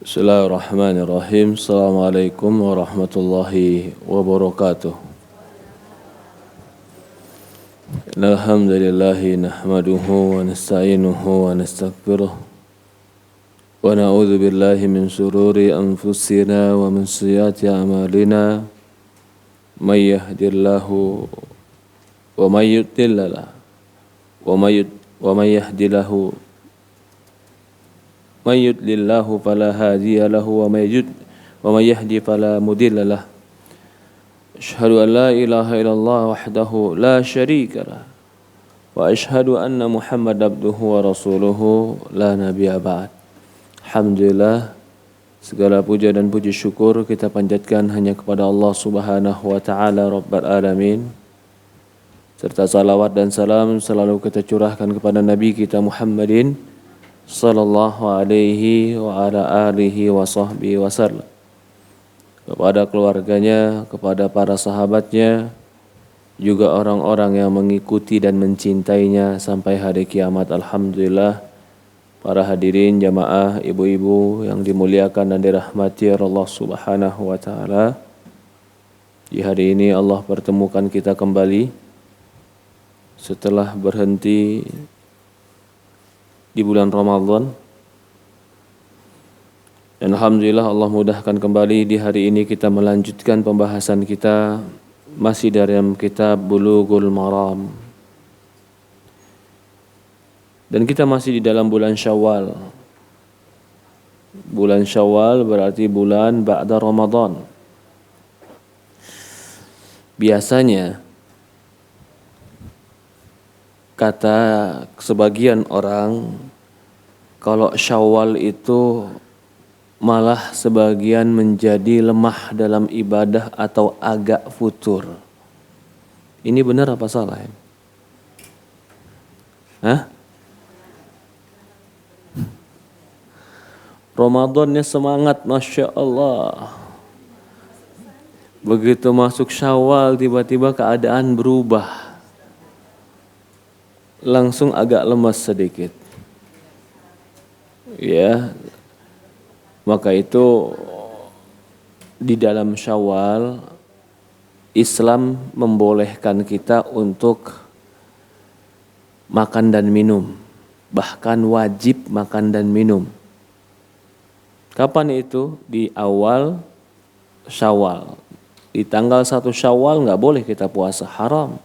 Bismillahirrahmanirrahim. Assalamualaikum warahmatullahi wabarakatuh. Alhamdulillahi nahmaduhu wa nasta'inuhu wa nastaghfiruh. Wa na'udzu billahi min shururi anfusina wa min sayyiati a'malina. May yahdihillahu wa may yudlil wa may yahdihillahu من يضلل الله فلا هادي له ومن يهدي فلا مضل له أشهد أن لا إله إلا الله وحده لا شريك له وأشهد أن محمد عبده ورسوله لا نبي بعد. Alhamdulillah, segala puja dan puji syukur kita panjatkan hanya kepada Allah Subhanahu wa taala Rabbul Alamin, serta salawat dan salam selalu kita curahkan kepada Nabi kita Muhammadin sallallahu alaihi wa ala alihi wa sahbihi wasallam, kepada keluarganya, kepada para sahabatnya, juga orang-orang yang mengikuti dan mencintainya sampai hari kiamat. Alhamdulillah, para hadirin jamaah, ibu-ibu yang dimuliakan dan dirahmati Allah Subhanahu wa taala. Di hari ini Allah pertemukan kita kembali setelah berhenti di bulan Ramadan, dan alhamdulillah Allah mudahkan kembali di hari ini kita melanjutkan pembahasan kita masih dalam kitab Bulughul Maram, dan kita masih di dalam bulan Syawal. Bulan Syawal berarti bulan ba'da Ramadan. Biasanya kata sebagian orang, kalau Syawal itu malah sebagian menjadi lemah dalam ibadah atau agak futur. Ini benar apa salah? Ramadannya semangat, Masya Allah. Begitu masuk Syawal tiba-tiba keadaan berubah, langsung agak lemas sedikit. Ya, maka itu di dalam Syawal Islam membolehkan kita untuk makan dan minum, bahkan wajib makan dan minum. Kapan itu? Di awal Syawal. Di tanggal 1 Syawal nggak boleh kita puasa, haram.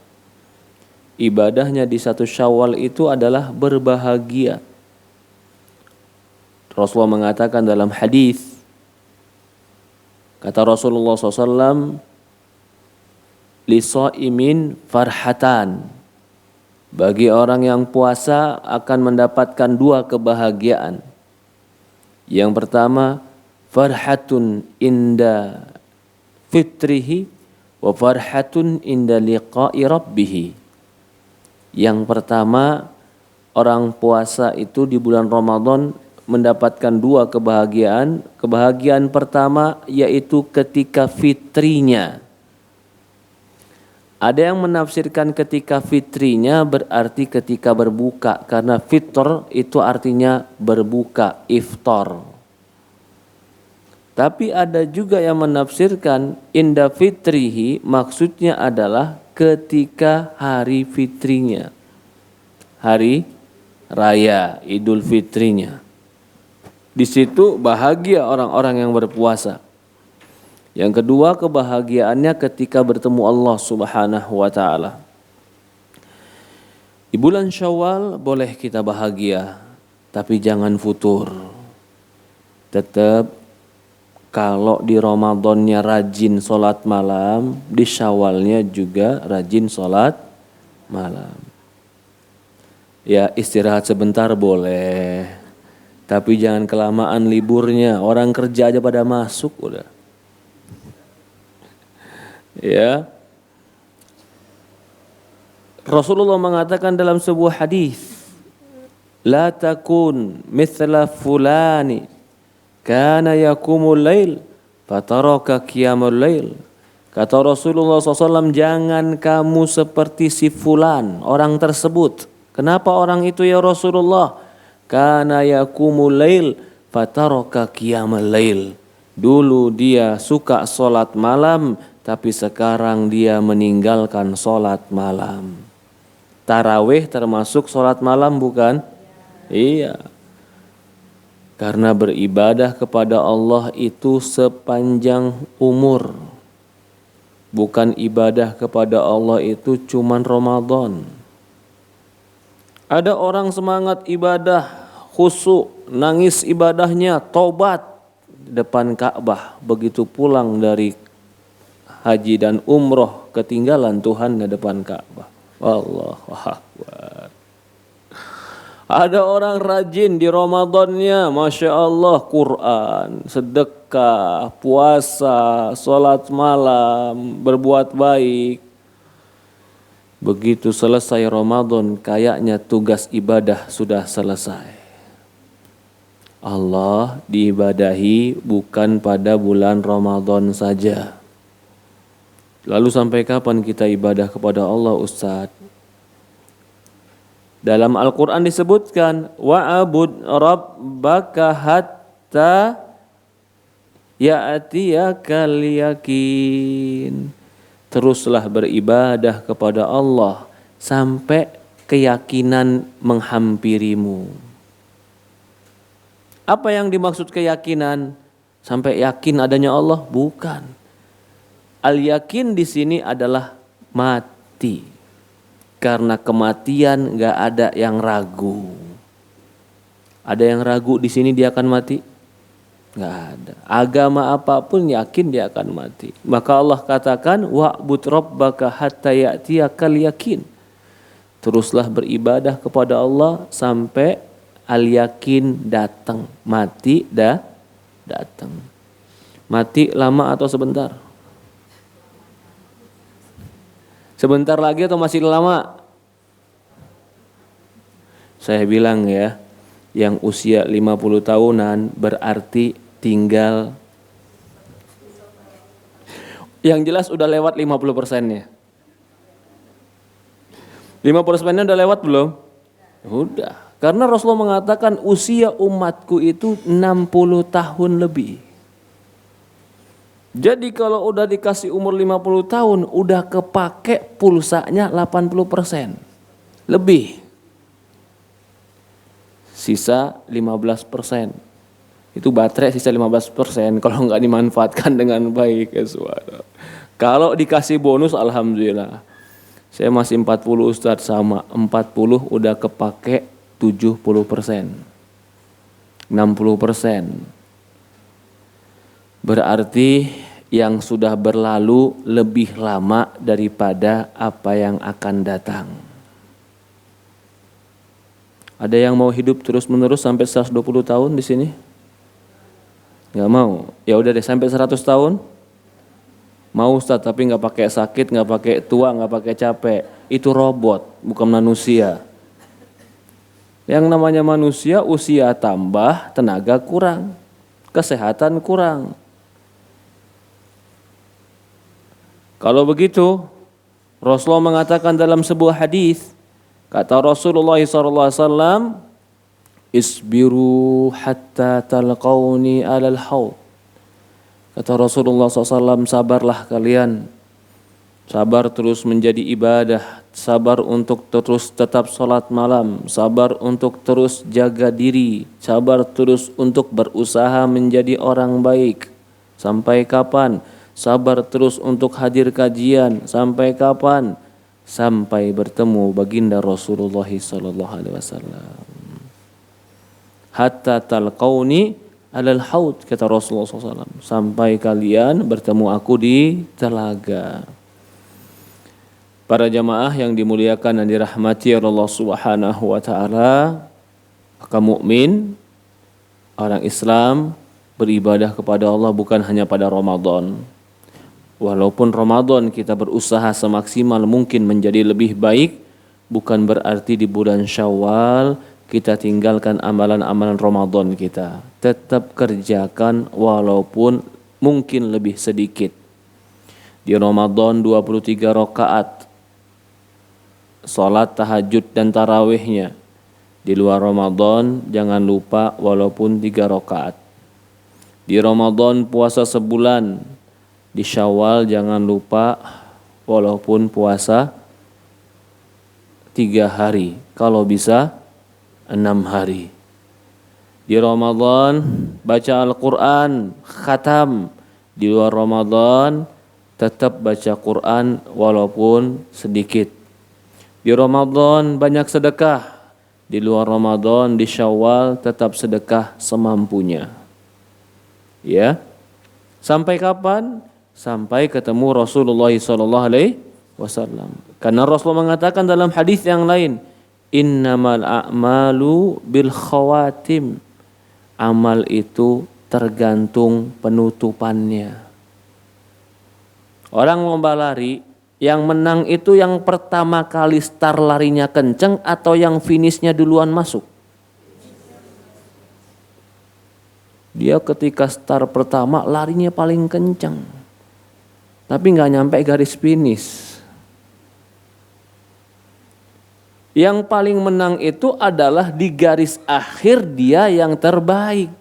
Ibadahnya di 1 Syawal itu adalah berbahagia. Rasulullah mengatakan dalam hadis, kata Rasulullah SAW, lisaimin farhatan, bagi orang yang puasa akan mendapatkan 2 kebahagiaan. Yang pertama, farhatun inda fitrihi wa farhatun inda liqa'i rabbihi. Yang pertama, orang puasa itu di bulan Ramadan mendapatkan 2 kebahagiaan. Kebahagiaan pertama yaitu ketika fitrinya. Ada yang menafsirkan ketika fitrinya berarti ketika berbuka, karena fitr itu artinya berbuka, iftar. Tapi ada juga yang menafsirkan inda fitrihi maksudnya adalah ketika hari fitrinya, hari raya Idul Fitrinya. Di situ bahagia orang-orang yang berpuasa. Yang kedua, kebahagiaannya ketika bertemu Allah Subhanahu wa taala. Di bulan Syawal boleh kita bahagia, tapi jangan futur. Tetap kalau di Ramadannya rajin sholat malam, di Syawalnya juga rajin sholat malam. Ya, istirahat sebentar boleh, tapi jangan kelamaan liburnya. Orang kerja aja pada masuk udah. Ya, Rasulullah mengatakan dalam sebuah hadis, la takun mithla fulani kana yakumul lail fataraka qiyamul lail. Kata Rasulullah SAW, jangan kamu seperti si fulan, orang tersebut. Kenapa orang itu ya Rasulullah? Kana yakumul lail fataraka qiyamal lail. Dulu dia suka sholat malam, tapi sekarang dia meninggalkan sholat malam. Tarawih termasuk sholat malam bukan? Iya. Karena beribadah kepada Allah itu sepanjang umur. Bukan ibadah kepada Allah itu cuman Ramadan. Ada orang semangat ibadah, khusyuk, nangis ibadahnya, tobat depan Ka'bah. Begitu pulang dari haji dan umroh, ketinggalan Tuhan di depan Ka'bah. Allahu Akbar. Ada orang rajin di Ramadannya, Masya Allah, Quran, sedekah, puasa, sholat malam, berbuat baik. Begitu selesai Ramadan, kayaknya tugas ibadah sudah selesai. Allah diibadahi bukan pada bulan Ramadan saja. Lalu sampai kapan kita ibadah kepada Allah, Ustadz? Dalam Al-Quran disebutkan wa'abud rabbaka hatta ya'tiyakal yakin. Teruslah beribadah kepada Allah sampai keyakinan menghampirimu. Apa yang dimaksud keyakinan? Sampai yakin adanya Allah? Bukan. Al-yakin di sini adalah mati. Karena kematian gak ada yang ragu. Ada yang ragu di sini dia akan mati? Gak ada. Agama apapun yakin dia akan mati. Maka Allah katakan wa'bud rabbaka hatta ya'tiyakal yakin. Teruslah beribadah kepada Allah sampai al-yakin datang. Mati datang. Mati lama atau sebentar? Sebentar lagi atau masih lama? Saya bilang ya, yang usia 50 tahunan berarti tinggal, yang jelas udah lewat 50%-nya. 50%-nya udah lewat belum? Udah. Karena Rasulullah mengatakan usia umatku itu 60 tahun lebih. Jadi kalau udah dikasih umur 50 tahun, udah kepake pulsanya 80%. Lebih. Sisa 15%. Itu baterai sisa 15% kalau nggak dimanfaatkan dengan baik. Ya suara. Kalau dikasih bonus, alhamdulillah. Saya masih 40 Ustadz, sama 40 udah kepake 70%. 60%. Berarti yang sudah berlalu lebih lama daripada apa yang akan datang. Ada yang mau hidup terus-menerus sampai 120 tahun di sini? Gak mau. Ya udah deh sampai 100 tahun. Mau Ustaz, tapi gak pakai sakit, gak pakai tua, gak pakai capek. Itu robot, bukan manusia. Yang namanya manusia usia tambah, tenaga kurang, kesehatan kurang. Kalau begitu, Rasulullah mengatakan dalam sebuah hadis, kata Rasulullah SAW, isbiru hatta talqauni alal haud. Kata Rasulullah SAW, sabarlah kalian. Sabar terus menjadi ibadah, sabar untuk terus tetap sholat malam, sabar untuk terus jaga diri, sabar terus untuk berusaha menjadi orang baik. Sampai kapan? Sabar terus untuk hadir kajian. Sampai kapan? Sampai bertemu baginda Rasulullah SAW. Hatta talqauni alal haud, kata Rasulullah SAW. Sampai kalian bertemu aku di telaga. Para jamaah yang dimuliakan dan dirahmati Allah Subhanahu wa taala, maka mukmin, orang Islam beribadah kepada Allah bukan hanya pada Ramadan. Walaupun Ramadan kita berusaha semaksimal mungkin menjadi lebih baik, bukan berarti di bulan Syawal kita tinggalkan amalan-amalan Ramadan kita. Tetap kerjakan walaupun mungkin lebih sedikit. Di Ramadan 23 rakaat salat tahajud dan tarawihnya. Di luar Ramadan jangan lupa walaupun 3 rakaat. Di Ramadan puasa sebulan. Di Syawal jangan lupa walaupun puasa 3 hari. Kalau bisa 6 hari. Di Ramadan baca Al-Quran, khatam. Di luar Ramadan tetap baca Quran walaupun sedikit. Di Ramadan banyak sedekah. Di luar Ramadan, di Syawal tetap sedekah semampunya. Ya. Sampai kapan? Sampai ketemu Rasulullah SAW. Karena Rasulullah mengatakan dalam hadis yang lain, innamal a'malu bil khawatim. Amal itu tergantung penutupannya. Orang lomba lari, yang menang itu yang pertama kali start larinya kenceng atau yang finishnya duluan masuk? Dia ketika start pertama larinya paling kenceng, tapi nggak nyampe garis finish. Yang paling menang itu adalah di garis akhir dia yang terbaik.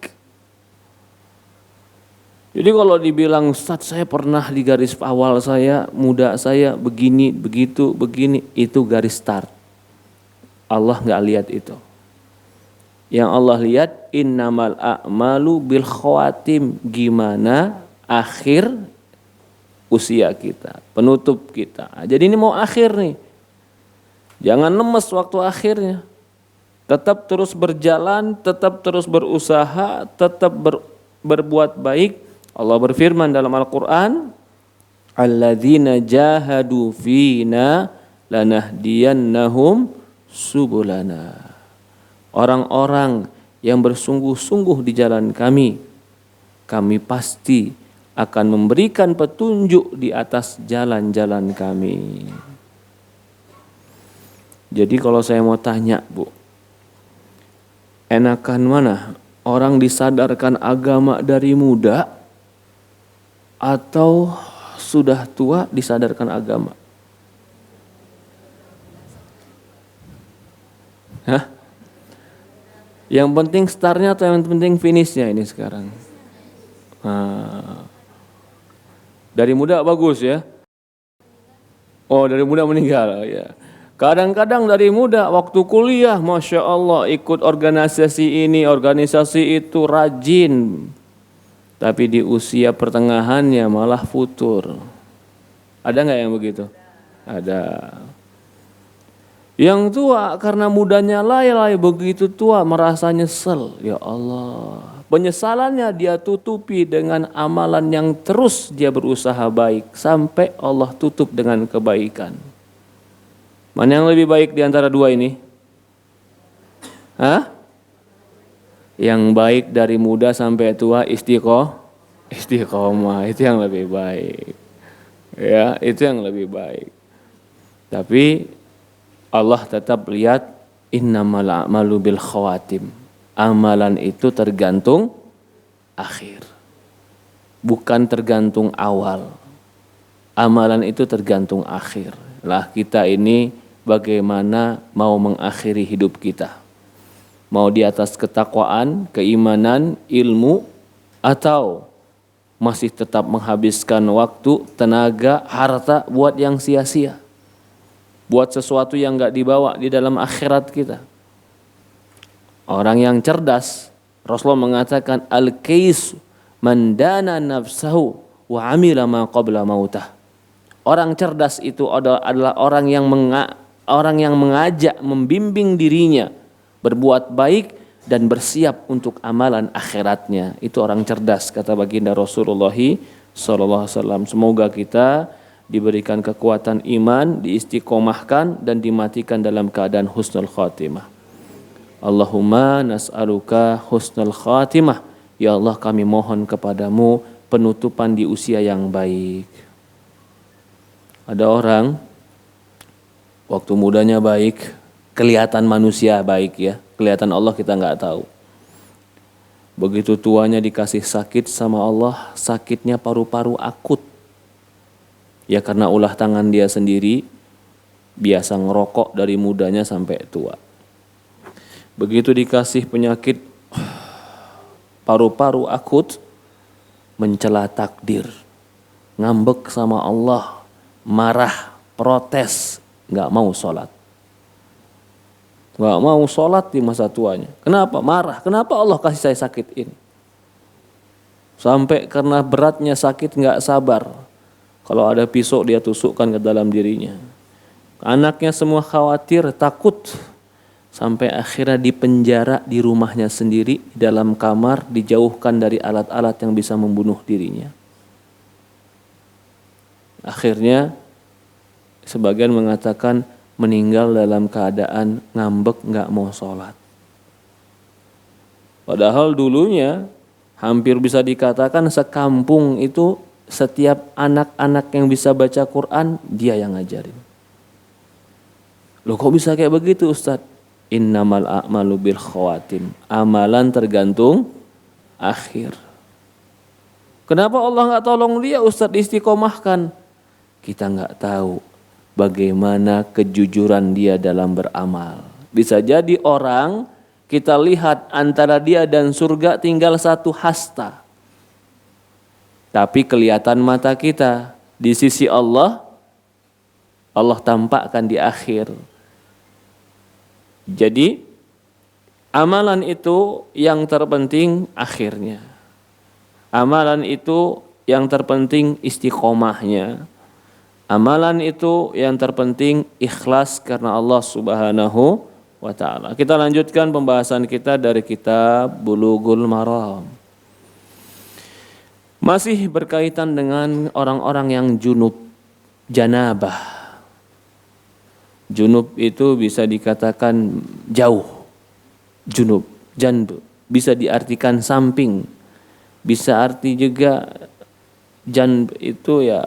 Jadi kalau dibilang Ustaz saya pernah di garis awal saya, muda saya begini, begitu, begini, itu garis start. Allah nggak lihat itu. Yang Allah lihat innamal a'malu bil khawatim, gimana akhir usia kita, penutup kita. Jadi ini mau akhir nih. Jangan lemes waktu akhirnya. Tetap terus berjalan, tetap terus berusaha, tetap berbuat baik. Allah berfirman dalam Al-Quran, alladzina jahadu fina lanahdiyannahum subulana. Orang-orang yang bersungguh-sungguh di jalan kami pasti akan memberikan petunjuk di atas jalan-jalan kami. Jadi kalau saya mau tanya, Bu, enakan mana? Orang disadarkan agama dari muda atau sudah tua disadarkan agama? Hah? Yang penting startnya atau yang penting finishnya ini sekarang? Dari muda bagus ya? Oh, dari muda meninggal ya. Kadang-kadang dari muda waktu kuliah, Masya Allah, ikut organisasi ini, organisasi itu, rajin. Tapi di usia pertengahannya malah futur. Ada nggak yang begitu? Ada. Yang tua karena mudanya lalai, begitu tua merasa nyesel. Ya Allah. Penyesalannya dia tutupi dengan amalan yang terus dia berusaha baik. Sampai Allah tutup dengan kebaikan. Mana yang lebih baik di antara dua ini? Hah? Yang baik dari muda sampai tua istiqomah, itu yang lebih baik. Ya, itu yang lebih baik. Tapi Allah tetap lihat innamal a'malu bil khawatim. Amalan itu tergantung akhir. Bukan tergantung awal. Amalan itu tergantung akhir. Lah kita ini bagaimana mau mengakhiri hidup kita? Mau di atas ketakwaan, keimanan, ilmu, atau masih tetap menghabiskan waktu, tenaga, harta buat yang sia-sia? Buat sesuatu yang gak dibawa di dalam akhirat kita. Orang yang cerdas, Rasulullah mengatakan al-kais man dana nafsahu wa amila ma qabla mautah. Orang cerdas itu adalah orang yang mengajak, membimbing dirinya berbuat baik dan bersiap untuk amalan akhiratnya. Itu orang cerdas, kata baginda Rasulullah SAW. Semoga kita diberikan kekuatan iman, diistiqomahkan dan dimatikan dalam keadaan husnul khatimah. Allahumma nas'aluka husnul khatimah. Ya Allah, kami mohon kepadamu penutupan di usia yang baik. Ada orang waktu mudanya baik, kelihatan manusia baik ya, kelihatan Allah kita nggak tahu. Begitu tuanya dikasih sakit sama Allah, sakitnya paru-paru akut. Ya karena ulah tangan dia sendiri, biasa ngerokok dari mudanya sampai tua. Begitu dikasih penyakit paru-paru akut, mencela takdir, ngambek sama Allah, marah, protes, nggak mau sholat. Nggak mau sholat di masa tuanya. Kenapa? Marah. Kenapa Allah kasih saya sakit ini? Sampai karena beratnya sakit nggak sabar. Kalau ada pisau dia tusukkan ke dalam dirinya. Anaknya semua khawatir, takut. Sampai akhirnya dipenjara di rumahnya sendiri, di dalam kamar, dijauhkan dari alat-alat yang bisa membunuh dirinya. Akhirnya sebagian mengatakan meninggal dalam keadaan ngambek, nggak mau sholat. Padahal dulunya hampir bisa dikatakan sekampung itu setiap anak-anak yang bisa baca Quran dia yang ngajarin. Loh kok bisa kayak begitu Ustadz? Innamal a'malu bil khawatim. Amalan tergantung akhir. Kenapa Allah nggak tolong dia Ustadz istiqomahkan? Kita nggak tahu bagaimana kejujuran dia dalam beramal. Bisa jadi orang kita lihat antara dia dan surga tinggal satu hasta. Tapi kelihatan mata kita di sisi Allah, Allah tampakkan di akhir. Jadi amalan itu yang terpenting akhirnya. Amalan itu yang terpenting istiqomahnya. Amalan itu yang terpenting ikhlas karena Allah Subhanahu wa ta'ala. Kita lanjutkan pembahasan kita dari kitab Bulughul Maram. Masih berkaitan dengan orang-orang yang junub, janabah. Junub itu bisa dikatakan jauh. Junub, jandu. Bisa diartikan samping. Bisa arti juga janb itu ya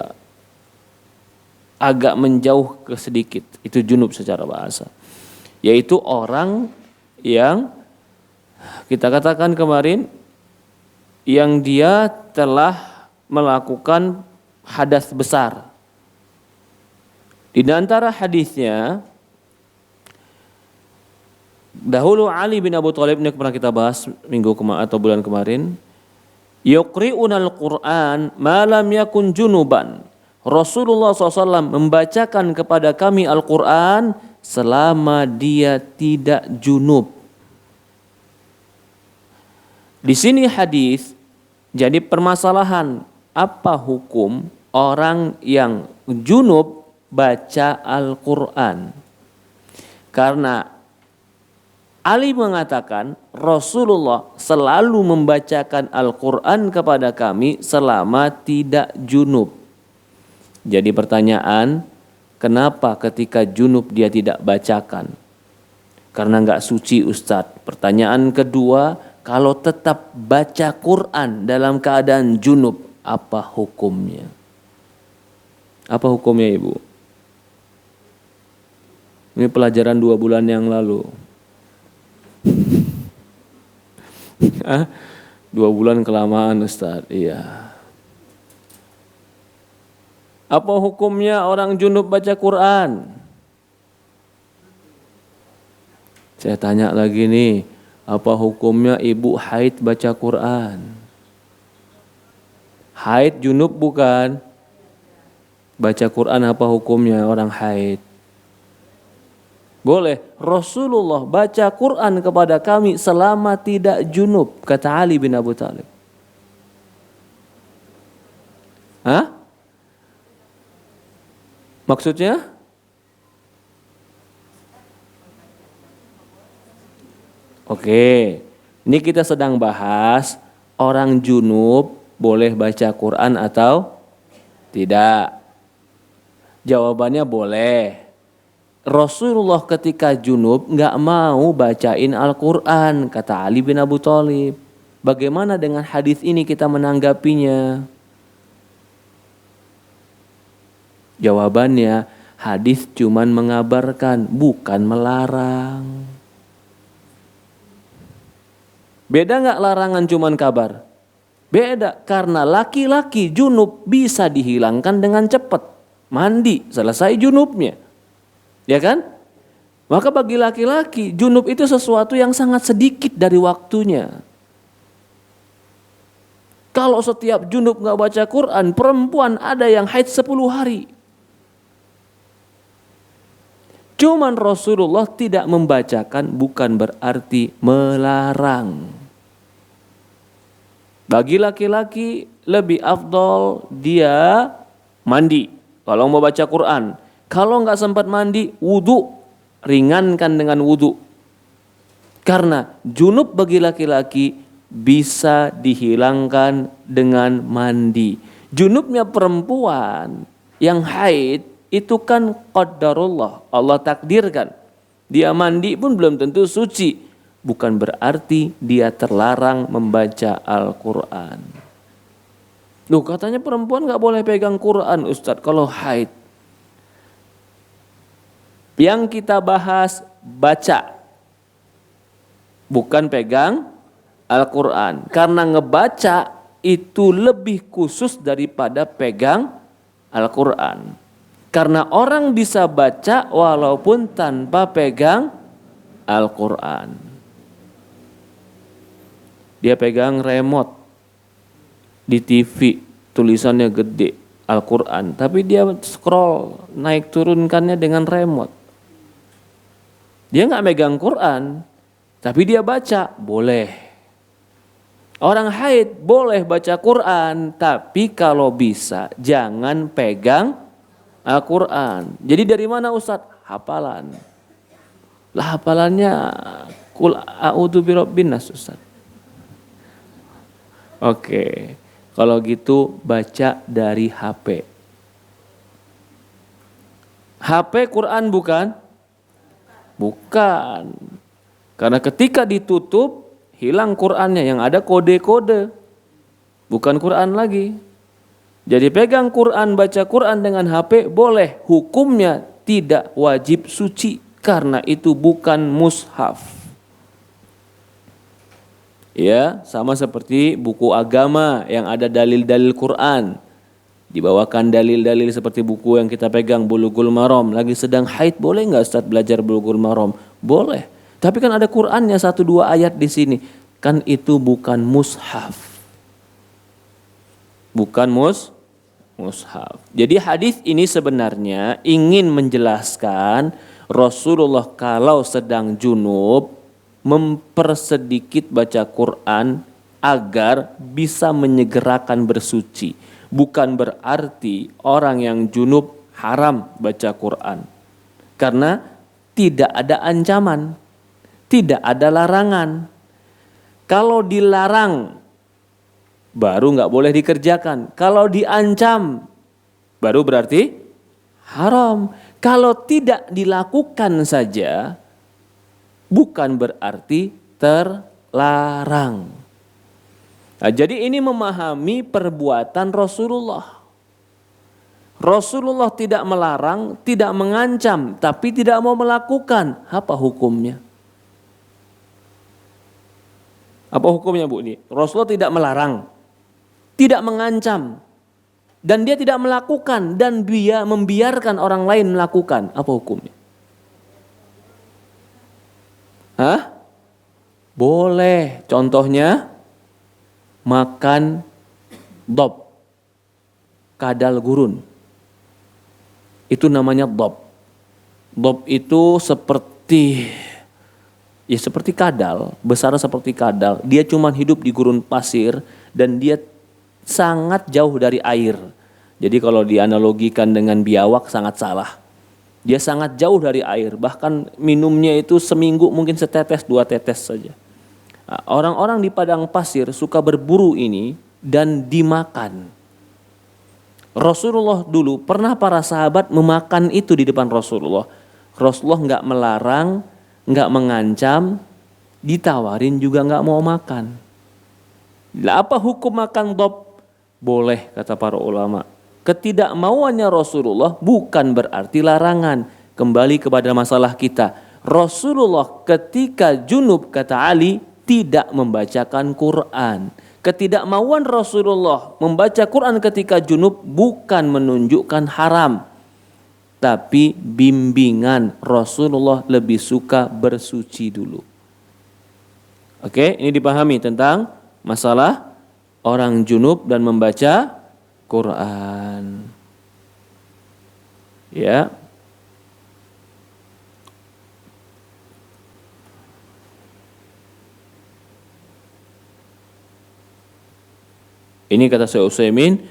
agak menjauh ke sedikit. Itu junub secara bahasa. Yaitu orang yang kita katakan kemarin yang dia telah melakukan hadas besar. Di antara hadisnya dahulu Ali bin Abu Thalib ini pernah kita bahas minggu atau bulan kemarin. Yuqri'unal Qur'an ma lam yakun junuban. Rasulullah SAW membacakan kepada kami Al-Quran selama dia tidak junub. Di sini hadis jadi permasalahan apa hukum orang yang junub baca Al-Quran. Karena Ali mengatakan Rasulullah selalu membacakan Al-Quran kepada kami selama tidak junub. Jadi pertanyaan, kenapa ketika junub dia tidak bacakan? Karena nggak suci Ustadz. Pertanyaan kedua, kalau tetap baca Quran dalam keadaan junub, apa hukumnya? Apa hukumnya Ibu? Ini pelajaran 2 bulan yang lalu. 2 bulan kelamaan Ustaz. Iya. Apa hukumnya orang junub baca Quran? Saya tanya lagi nih. Apa hukumnya ibu haid baca Quran? Haid junub bukan? Baca Quran apa hukumnya orang haid? Boleh. Rasulullah baca Quran kepada kami selama tidak junub, kata Ali bin Abu Thalib. Hah? Maksudnya? Oke. Ini kita sedang bahas orang junub boleh baca Quran atau tidak. Jawabannya boleh. Rasulullah ketika junub nggak mau bacain Al-Quran, kata Ali bin Abu Thalib. Bagaimana dengan hadis ini kita menanggapinya? Jawabannya, hadis cuman mengabarkan, bukan melarang. Beda nggak larangan cuman kabar? Beda, karena laki-laki junub bisa dihilangkan dengan cepat. Mandi, selesai junubnya. Ya kan? Maka bagi laki-laki, junub itu sesuatu yang sangat sedikit dari waktunya. Kalau setiap junub nggak baca Quran, perempuan ada yang haid 10 hari. Cuman Rasulullah tidak membacakan bukan berarti melarang. Bagi laki-laki lebih afdol dia mandi kalau mau baca Quran. Kalau nggak sempat mandi, wudu, ringankan dengan wudu. Karena junub bagi laki-laki bisa dihilangkan dengan mandi. Junubnya perempuan yang haid itu kan qadarullah, Allah takdirkan. Dia mandi pun belum tentu suci. Bukan berarti dia terlarang membaca Al-Quran. Loh, katanya perempuan gak boleh pegang Quran, Ustadz, kalau haid. Yang kita bahas baca, bukan pegang Al-Quran. Karena ngebaca itu lebih khusus daripada pegang Al-Quran. Karena orang bisa baca walaupun tanpa pegang Al-Quran. Dia pegang remote di TV, tulisannya gede, Al-Quran. Tapi dia scroll, naik turunkannya dengan remote. Dia gak megang Quran, tapi dia baca, boleh. Orang haid boleh baca Quran, tapi kalau bisa jangan pegang Al-Quran. Jadi dari mana Ustadz? Hafalan. Lah hafalannya Qul a'udzu birabbin nas, Ustadz. Oke, kalau gitu baca dari HP. HP Quran bukan? Bukan. Karena ketika ditutup, hilang Qurannya, yang ada kode-kode. Bukan Quran lagi. Jadi pegang Quran, baca Quran dengan HP boleh. Hukumnya tidak wajib suci karena itu bukan mushaf. Ya, sama seperti buku agama yang ada dalil-dalil Quran. Dibawakan dalil-dalil seperti buku yang kita pegang, Bulughul Maram. Lagi sedang haid, boleh nggak Ustaz belajar Bulughul Maram? Boleh. Tapi kan ada Qurannya 1-2 ayat di sini. Kan itu bukan mushaf. Bukan mushaf. Jadi hadis ini sebenarnya ingin menjelaskan Rasulullah kalau sedang junub mempersedikit baca Quran agar bisa menyegerakan bersuci. Bukan berarti orang yang junub haram baca Quran. Karena tidak ada ancaman, tidak ada larangan. Kalau dilarang baru nggak boleh dikerjakan. Kalau diancam baru berarti haram. Kalau tidak dilakukan saja bukan berarti terlarang. Nah, jadi ini memahami perbuatan Rasulullah. Rasulullah tidak melarang, tidak mengancam, tapi tidak mau melakukan. Apa hukumnya? Apa hukumnya, Bu? Ini Rasulullah tidak melarang, tidak mengancam, dan dia tidak melakukan, dan dia membiarkan orang lain melakukan. Apa hukumnya? Hah? Boleh. Contohnya makan dob, kadal gurun. Itu namanya dob. Dob itu seperti kadal, besar seperti kadal. Dia cuma hidup di gurun pasir dan dia sangat jauh dari air. Jadi kalau dianalogikan dengan biawak sangat salah. Dia sangat jauh dari air, bahkan minumnya itu seminggu mungkin setetes 2 tetes saja. Nah, orang-orang di padang pasir suka berburu ini dan dimakan. Rasulullah dulu pernah para sahabat memakan itu di depan Rasulullah. Rasulullah nggak melarang, nggak mengancam, ditawarin juga nggak mau makan. Lah apa hukum makan dob? Boleh kata para ulama. Ketidakmauannya Rasulullah bukan berarti larangan. Kembali kepada masalah kita. Rasulullah ketika junub kata Ali tidak membacakan Quran. Ketidakmauan Rasulullah membaca Quran ketika junub bukan menunjukkan haram. tapi bimbingan. Rasulullah lebih suka bersuci dulu. Oke, ini dipahami tentang masalah orang junub dan membaca Quran. Ya. Ini kata Syekh Utsaimin,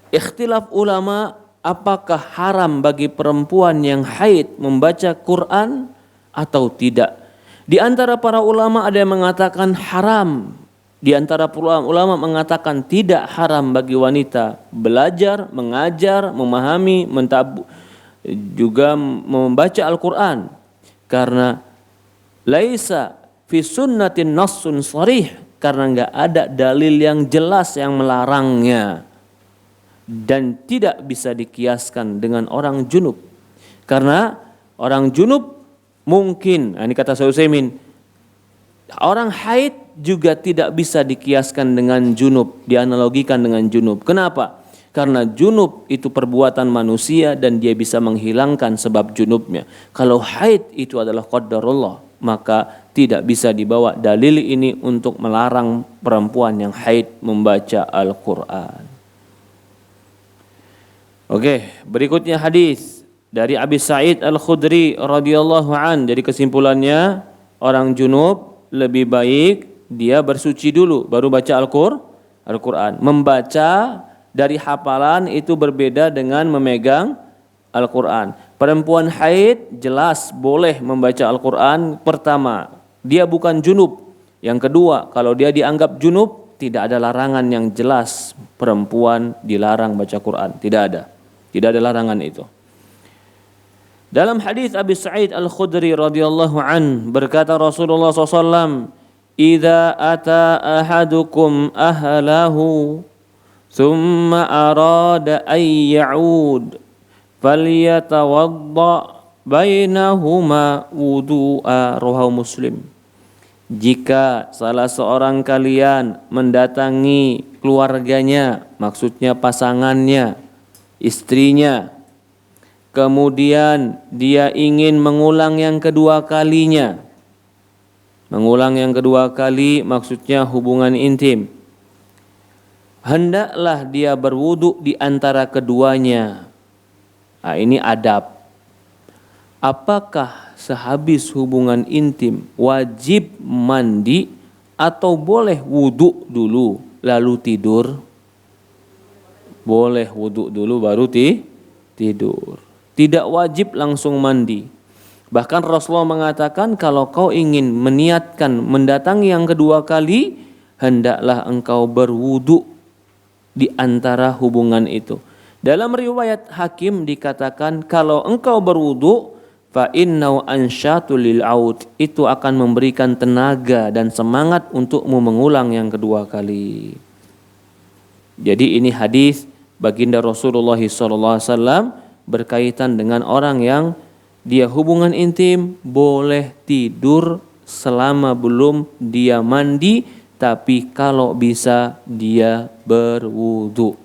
ikhtilaf ulama apakah haram bagi perempuan yang haid membaca Quran atau tidak. Di antara para ulama ada yang mengatakan haram. Di antara ulama mengatakan tidak haram bagi wanita belajar, mengajar, memahami, juga membaca Al-Quran. Karena laisa fi sunnatin nassun sharih, karena enggak ada dalil yang jelas yang melarangnya. Dan tidak bisa dikiaskan dengan orang junub. Karena orang junub mungkin, ini kata Syekh Utsaimin, orang haid juga tidak bisa dikiaskan dengan junub, dianalogikan dengan junub. Kenapa? Karena junub itu perbuatan manusia dan dia bisa menghilangkan sebab junubnya. Kalau haid itu adalah qadarullah, maka tidak bisa dibawa dalil ini untuk melarang perempuan yang haid membaca Al-Quran. Oke, berikutnya hadis dari Abi Sa'id Al-Khudri radhiyallahu an. Jadi kesimpulannya, orang junub lebih baik dia bersuci dulu baru baca Al-Quran. Membaca dari hafalan itu berbeda dengan memegang Al-Quran. Perempuan haid jelas boleh membaca Al-Quran. Pertama, dia bukan junub. Yang kedua, kalau dia dianggap junub, tidak ada larangan yang jelas perempuan dilarang baca Quran. Tidak ada. Tidak ada larangan itu. Dalam hadis Abi Sa'id Al-Khudri radhiyallahu an, berkata Rasulullah SAW, "Idza ata ahadukum ahlahu thumma arada an ya'ud falyatawadda bainahuma wudu'a." Rawahu Muslim. Jika salah seorang kalian mendatangi keluarganya, maksudnya pasangannya, istrinya, kemudian dia ingin mengulang yang kedua kalinya. Mengulang yang kedua kali maksudnya hubungan intim. Hendaklah dia berwudu di antara keduanya. Nah, ini adab. Apakah sehabis hubungan intim wajib mandi atau boleh wudu dulu lalu tidur? Boleh wudu dulu baru tidur. Tidak wajib langsung mandi. Bahkan Rasulullah mengatakan kalau kau ingin meniatkan mendatangi yang kedua kali, hendaklah engkau berwudu di antara hubungan itu. Dalam riwayat Hakim dikatakan kalau engkau berwudu, fa innau ansyatu lil aud, itu akan memberikan tenaga dan semangat untukmu mengulang yang kedua kali. Jadi ini hadis baginda Rasulullah SAW berkaitan dengan orang yang dia hubungan intim boleh tidur selama belum dia mandi, tapi kalau bisa dia berwudu.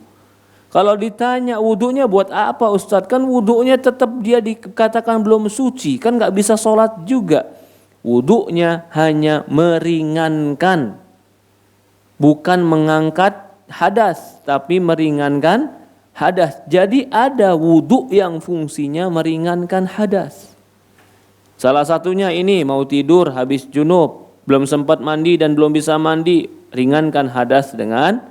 Kalau ditanya wudunya buat apa Ustadz? Kan wudunya tetap dia dikatakan belum suci, kan gak bisa sholat juga. Wudunya hanya meringankan, bukan mengangkat hadas, tapi meringankan hadas. Jadi ada wudu yang fungsinya meringankan hadas. Salah satunya ini mau tidur habis junub, belum sempat mandi dan belum bisa mandi, ringankan hadas dengan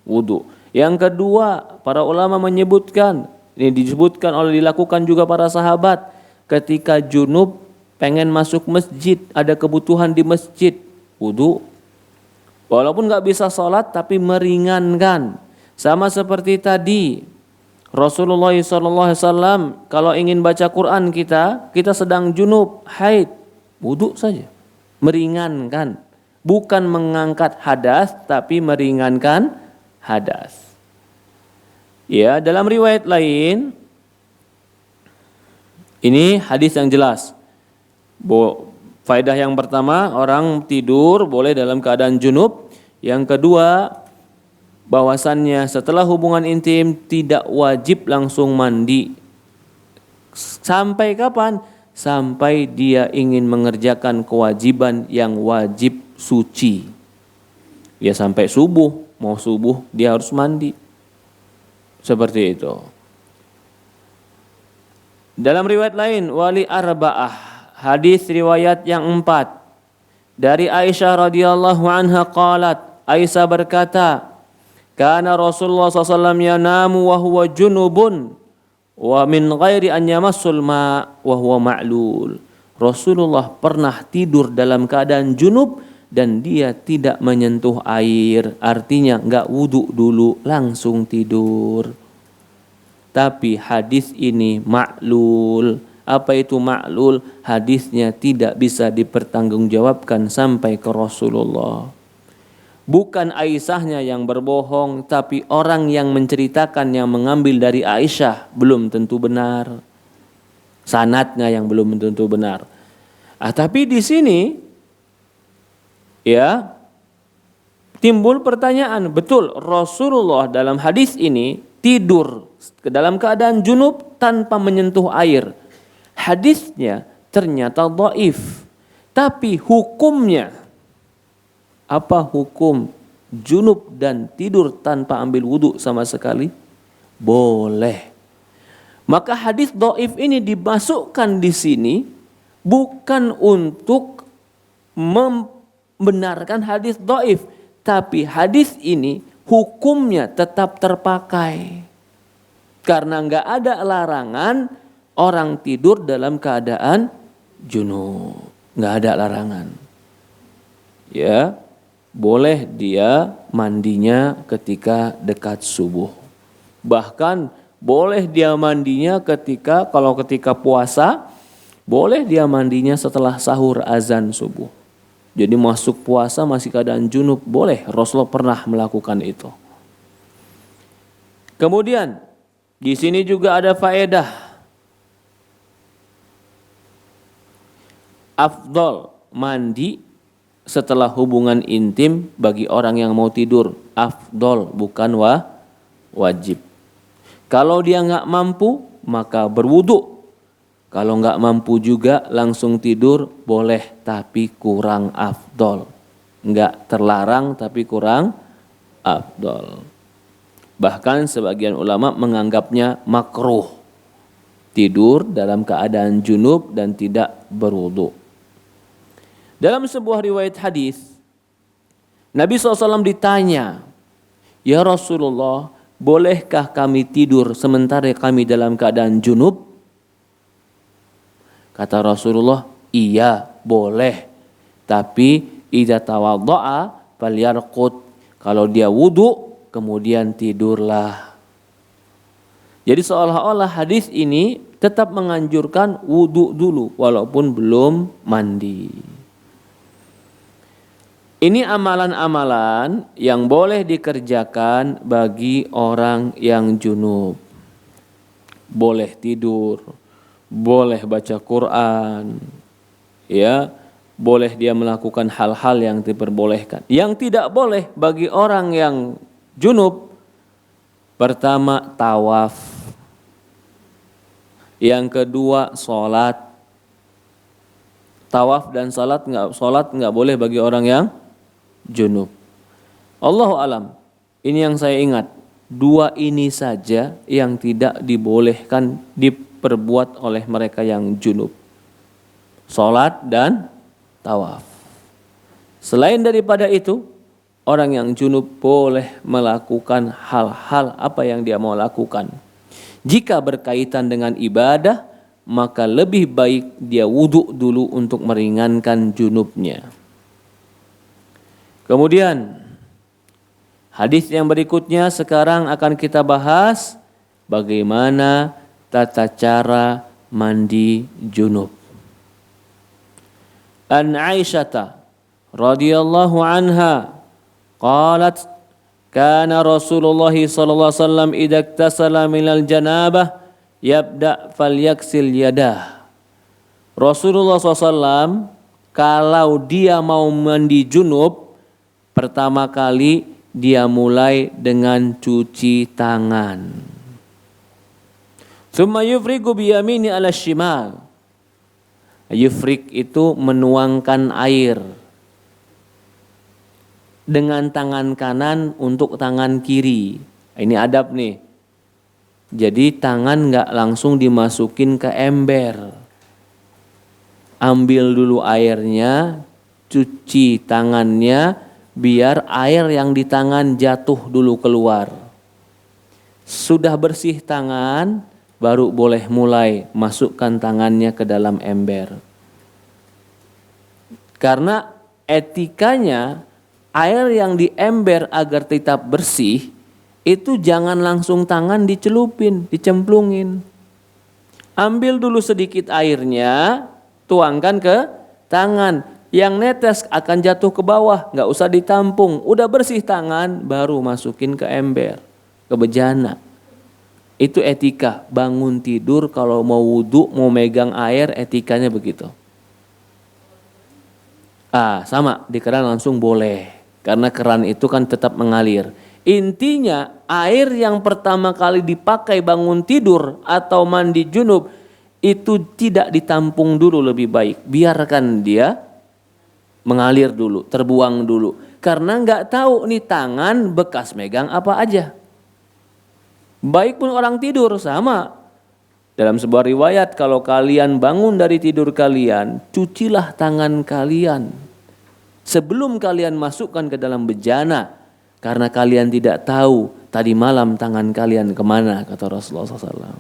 wudu. Yang kedua, para ulama menyebutkan, ini disebutkan oleh dilakukan juga para sahabat, ketika junub pengen masuk masjid, ada kebutuhan di masjid, wudu. Walaupun gak bisa sholat tapi meringankan. Sama seperti tadi Rasulullah SAW kalau ingin baca Quran kita sedang junub, haid, wudu saja. Meringankan. Bukan mengangkat hadas tapi meringankan hadas. Ya, dalam riwayat lain ini hadis yang jelas. Faedah yang pertama, orang tidur boleh dalam keadaan junub. Yang kedua, bahwasannya setelah hubungan intim tidak wajib langsung mandi. Sampai kapan? Sampai dia ingin mengerjakan kewajiban yang wajib suci. Ya sampai subuh, mau subuh dia harus mandi. Seperti itu. Dalam riwayat lain, wali arba'ah, hadis riwayat yang 4. Dari Aisyah radhiyallahu anha qalat, Aisyah berkata, kana Rasulullah SAW yanamu wa huwa junubun wa min ghairi an yamassul ma wa huwa ma'lul. Rasulullah pernah tidur dalam keadaan junub dan dia tidak menyentuh air, artinya enggak wudu dulu langsung tidur. Tapi hadis ini ma'lul. Apa itu ma'lul? Hadisnya tidak bisa dipertanggungjawabkan sampai ke Rasulullah. Bukan Aisyahnya yang berbohong, tapi orang yang menceritakan, yang mengambil dari Aisyah belum tentu benar. Sanadnya yang belum tentu benar. Tapi di sini ya timbul pertanyaan, betul Rasulullah dalam hadis ini tidur dalam keadaan junub tanpa menyentuh air. Hadisnya ternyata dhaif. Tapi hukumnya, apa hukum junub dan tidur tanpa ambil wudu sama sekali? Boleh. Maka hadis dhaif ini dimasukkan di sini bukan untuk membenarkan hadis dhaif, tapi hadis ini hukumnya tetap terpakai. Karena enggak ada larangan orang tidur dalam keadaan junub. Enggak ada larangan. Ya, boleh dia mandinya ketika dekat subuh. Bahkan boleh dia mandinya ketika puasa, boleh dia mandinya setelah sahur azan subuh. Jadi masuk puasa masih keadaan junub, boleh. Rasulullah pernah melakukan itu. Kemudian di sini juga ada faedah. Afdol mandi setelah hubungan intim bagi orang yang mau tidur. Afdol, bukan wajib. Kalau dia nggak mampu, maka berwudu. Kalau nggak mampu juga langsung tidur, boleh, tapi kurang afdol. Nggak terlarang, tapi kurang afdol. Bahkan sebagian ulama menganggapnya makruh tidur dalam keadaan junub dan tidak berwudu. Dalam sebuah riwayat hadis, Nabi SAW ditanya, ya Rasulullah, bolehkah kami tidur sementara kami dalam keadaan junub? Kata Rasulullah, iya boleh. Tapi idza tawadda'a falyarqud. Kalau dia wudu kemudian tidurlah. Jadi seolah-olah hadis ini tetap menganjurkan wudu dulu walaupun belum mandi. Ini amalan-amalan yang boleh dikerjakan bagi orang yang junub. Boleh tidur, boleh baca Quran, ya, boleh dia melakukan hal-hal yang diperbolehkan. Yang tidak boleh bagi orang yang junub, pertama tawaf, yang kedua sholat. Tawaf dan sholat nggak boleh bagi orang yang junub. Allahu alam. Ini yang saya ingat. Dua ini saja yang tidak dibolehkan diperbuat oleh mereka yang junub. Sholat dan tawaf. Selain daripada itu, orang yang junub boleh melakukan hal-hal apa yang dia mau lakukan. Jika berkaitan dengan ibadah, maka lebih baik dia wudu dulu untuk meringankan junubnya. Kemudian hadis yang berikutnya sekarang akan kita bahas bagaimana tata cara mandi junub. An Aisyah radhiyallahu anha qalat kana Rasulullah sallallahu alaihi wasallam idza iktasala minal janabah yabda falyaksil yadah. Rasulullah SAW kalau dia mau mandi junub, pertama kali dia mulai dengan cuci tangan. Tsumma yufrigu biyamini ala shimal. Yufrik itu menuangkan air dengan tangan kanan untuk tangan kiri. Ini adab nih. Jadi tangan nggak langsung dimasukin ke ember. Ambil dulu airnya, cuci tangannya, biar air yang di tangan jatuh dulu keluar. Sudah bersih tangan, baru boleh mulai masukkan tangannya ke dalam ember. Karena etikanya air yang di ember agar tetap bersih, itu jangan langsung tangan dicelupin, dicemplungin. Ambil dulu sedikit airnya, tuangkan ke tangan. Yang netes akan jatuh ke bawah, nggak usah ditampung. Udah bersih tangan, baru masukin ke ember, ke bejana. Itu etika bangun tidur kalau mau wudhu, mau megang air, etikanya begitu. Sama, di keran langsung boleh. Karena keran itu kan tetap mengalir. Intinya air yang pertama kali dipakai bangun tidur atau mandi junub, itu tidak ditampung dulu lebih baik. Biarkan dia mengalir dulu, terbuang dulu. Karena nggak tahu nih tangan bekas megang apa aja. Baik pun orang tidur sama. Dalam sebuah riwayat, kalau kalian bangun dari tidur kalian, cucilah tangan kalian sebelum kalian masukkan ke dalam bejana. Karena kalian tidak tahu tadi malam tangan kalian kemana, kata Rasulullah SAW.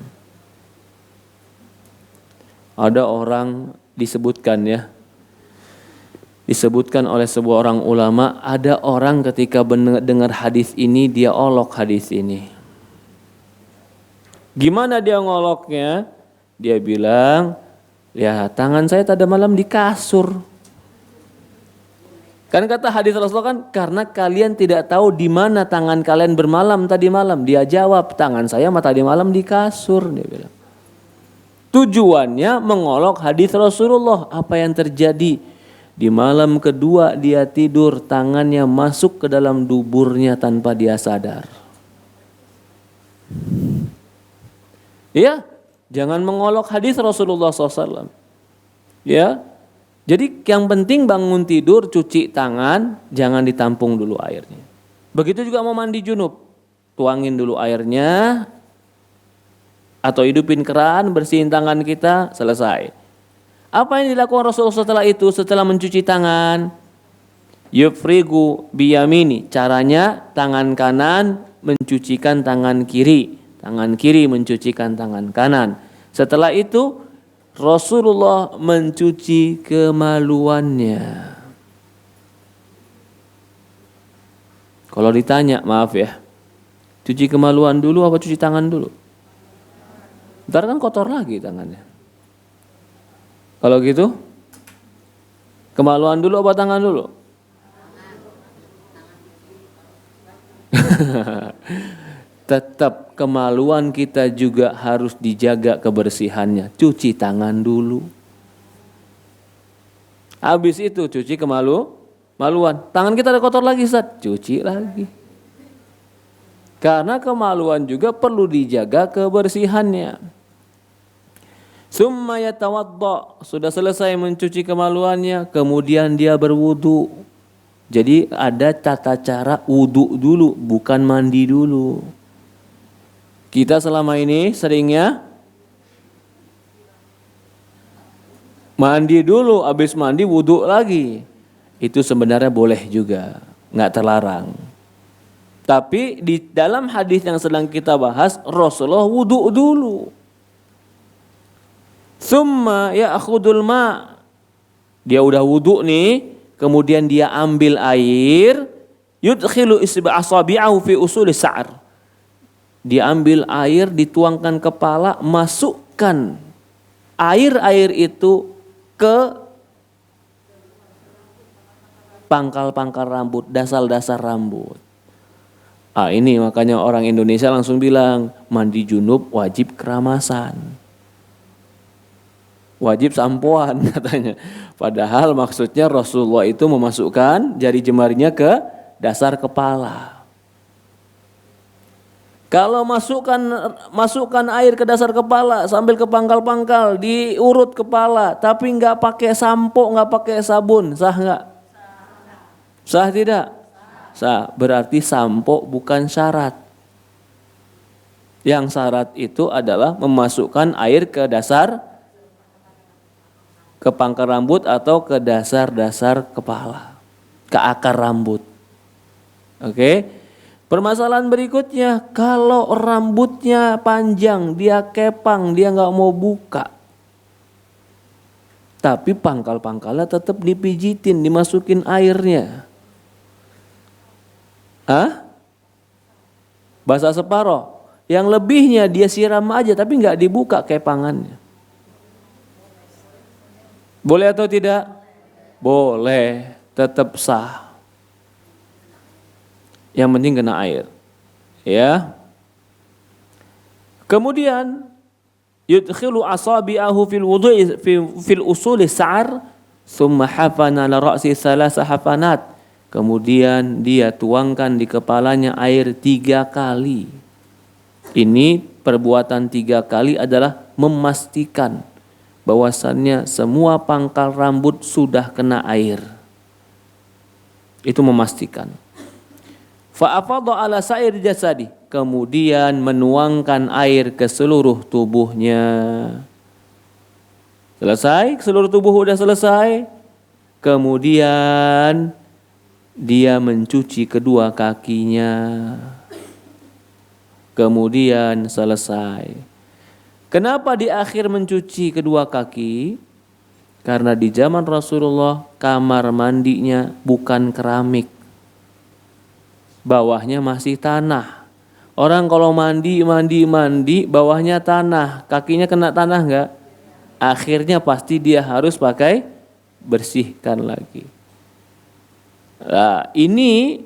Ada orang disebutkan oleh sebuah orang ulama, ada orang ketika dengar hadis ini, dia olok hadis ini. Gimana dia ngoloknya? Dia bilang, ya tangan saya tadi malam di kasur. Kan kata hadis Rasulullah kan, karena kalian tidak tahu di mana tangan kalian bermalam tadi malam. Dia jawab, tangan saya tadi malam di kasur. Dia bilang. Tujuannya mengolok hadis Rasulullah. Apa yang terjadi? Di malam kedua dia tidur, tangannya masuk ke dalam duburnya tanpa dia sadar. Ya, jangan mengolok hadis Rasulullah SAW. Ya, jadi yang penting bangun tidur, cuci tangan, jangan ditampung dulu airnya. Begitu juga mau mandi junub, tuangin dulu airnya, atau hidupin keran, bersihin tangan kita, selesai. Apa yang dilakukan Rasulullah setelah itu, setelah mencuci tangan? Yufrigu biyamini, caranya tangan kanan mencucikan tangan kiri. Tangan kiri mencucikan tangan kanan. Setelah itu Rasulullah mencuci kemaluannya. Kalau ditanya, maaf ya, cuci kemaluan dulu apa cuci tangan dulu? Ntar kan kotor lagi tangannya. Kalau gitu, kemaluan dulu apa tangan dulu? Tetap kemaluan kita juga harus dijaga kebersihannya. Cuci tangan dulu. Habis itu cuci kemaluan. Tangan kita ada kotor lagi, Ustaz. Cuci lagi. Karena kemaluan juga perlu dijaga kebersihannya. Summa yatawadda. Sudah selesai mencuci kemaluannya, kemudian dia berwudu. Jadi ada tata cara wudu dulu, bukan mandi dulu. Kita selama ini seringnya mandi dulu, habis mandi wudhu lagi. Itu sebenarnya boleh juga, nggak terlarang. Tapi di dalam hadis yang sedang kita bahas, Rasulullah wudhu dulu. Summa ya'khudul ma. Dia udah wudhu nih, kemudian dia ambil air, yudkhilu asabi'ahu fi usuli sa'r. Dia ambil air, dituangkan kepala, masukkan air itu ke pangkal-pangkal rambut, dasar-dasar rambut. Ini makanya orang Indonesia langsung bilang, mandi junub wajib keramasan. Wajib sampoan katanya. Padahal maksudnya Rasulullah itu memasukkan jari jemarinya ke dasar kepala. Kalau masukkan air ke dasar kepala sambil ke pangkal-pangkal, diurut kepala, tapi nggak pakai sampo, nggak pakai sabun, sah nggak? Sah tidak? Sah. Berarti sampo bukan syarat. Yang syarat itu adalah memasukkan air ke dasar, ke pangkal rambut atau ke dasar-dasar kepala, ke akar rambut. Oke? Permasalahan berikutnya, kalau rambutnya panjang, dia kepang, dia nggak mau buka, tapi pangkal-pangkalnya tetap dipijitin, dimasukin airnya. Basah separoh. Yang lebihnya dia siram aja, tapi nggak dibuka kepangannya. Boleh atau tidak? Boleh, tetap sah. Yang penting kena air. Ya. Kemudian yudkhilu asabi'ahu fil wudu'i fil usuli sa'ar thumma hafana ala ra'si thalatha hafanat. Kemudian dia tuangkan di kepalanya air 3 kali. Ini perbuatan 3 kali adalah memastikan bahwasannya semua pangkal rambut sudah kena air. Itu memastikan. Fa'afadha ala sa'ir jasadi, kemudian menuangkan air ke seluruh tubuhnya. Selesai, seluruh tubuh sudah selesai. Kemudian dia mencuci kedua kakinya. Kemudian selesai. Kenapa di akhir mencuci kedua kaki? Karena di zaman Rasulullah kamar mandinya bukan keramik, bawahnya masih tanah. Orang kalau mandi bawahnya tanah, kakinya kena tanah enggak? Akhirnya pasti dia harus pakai bersihkan lagi. Nah, ini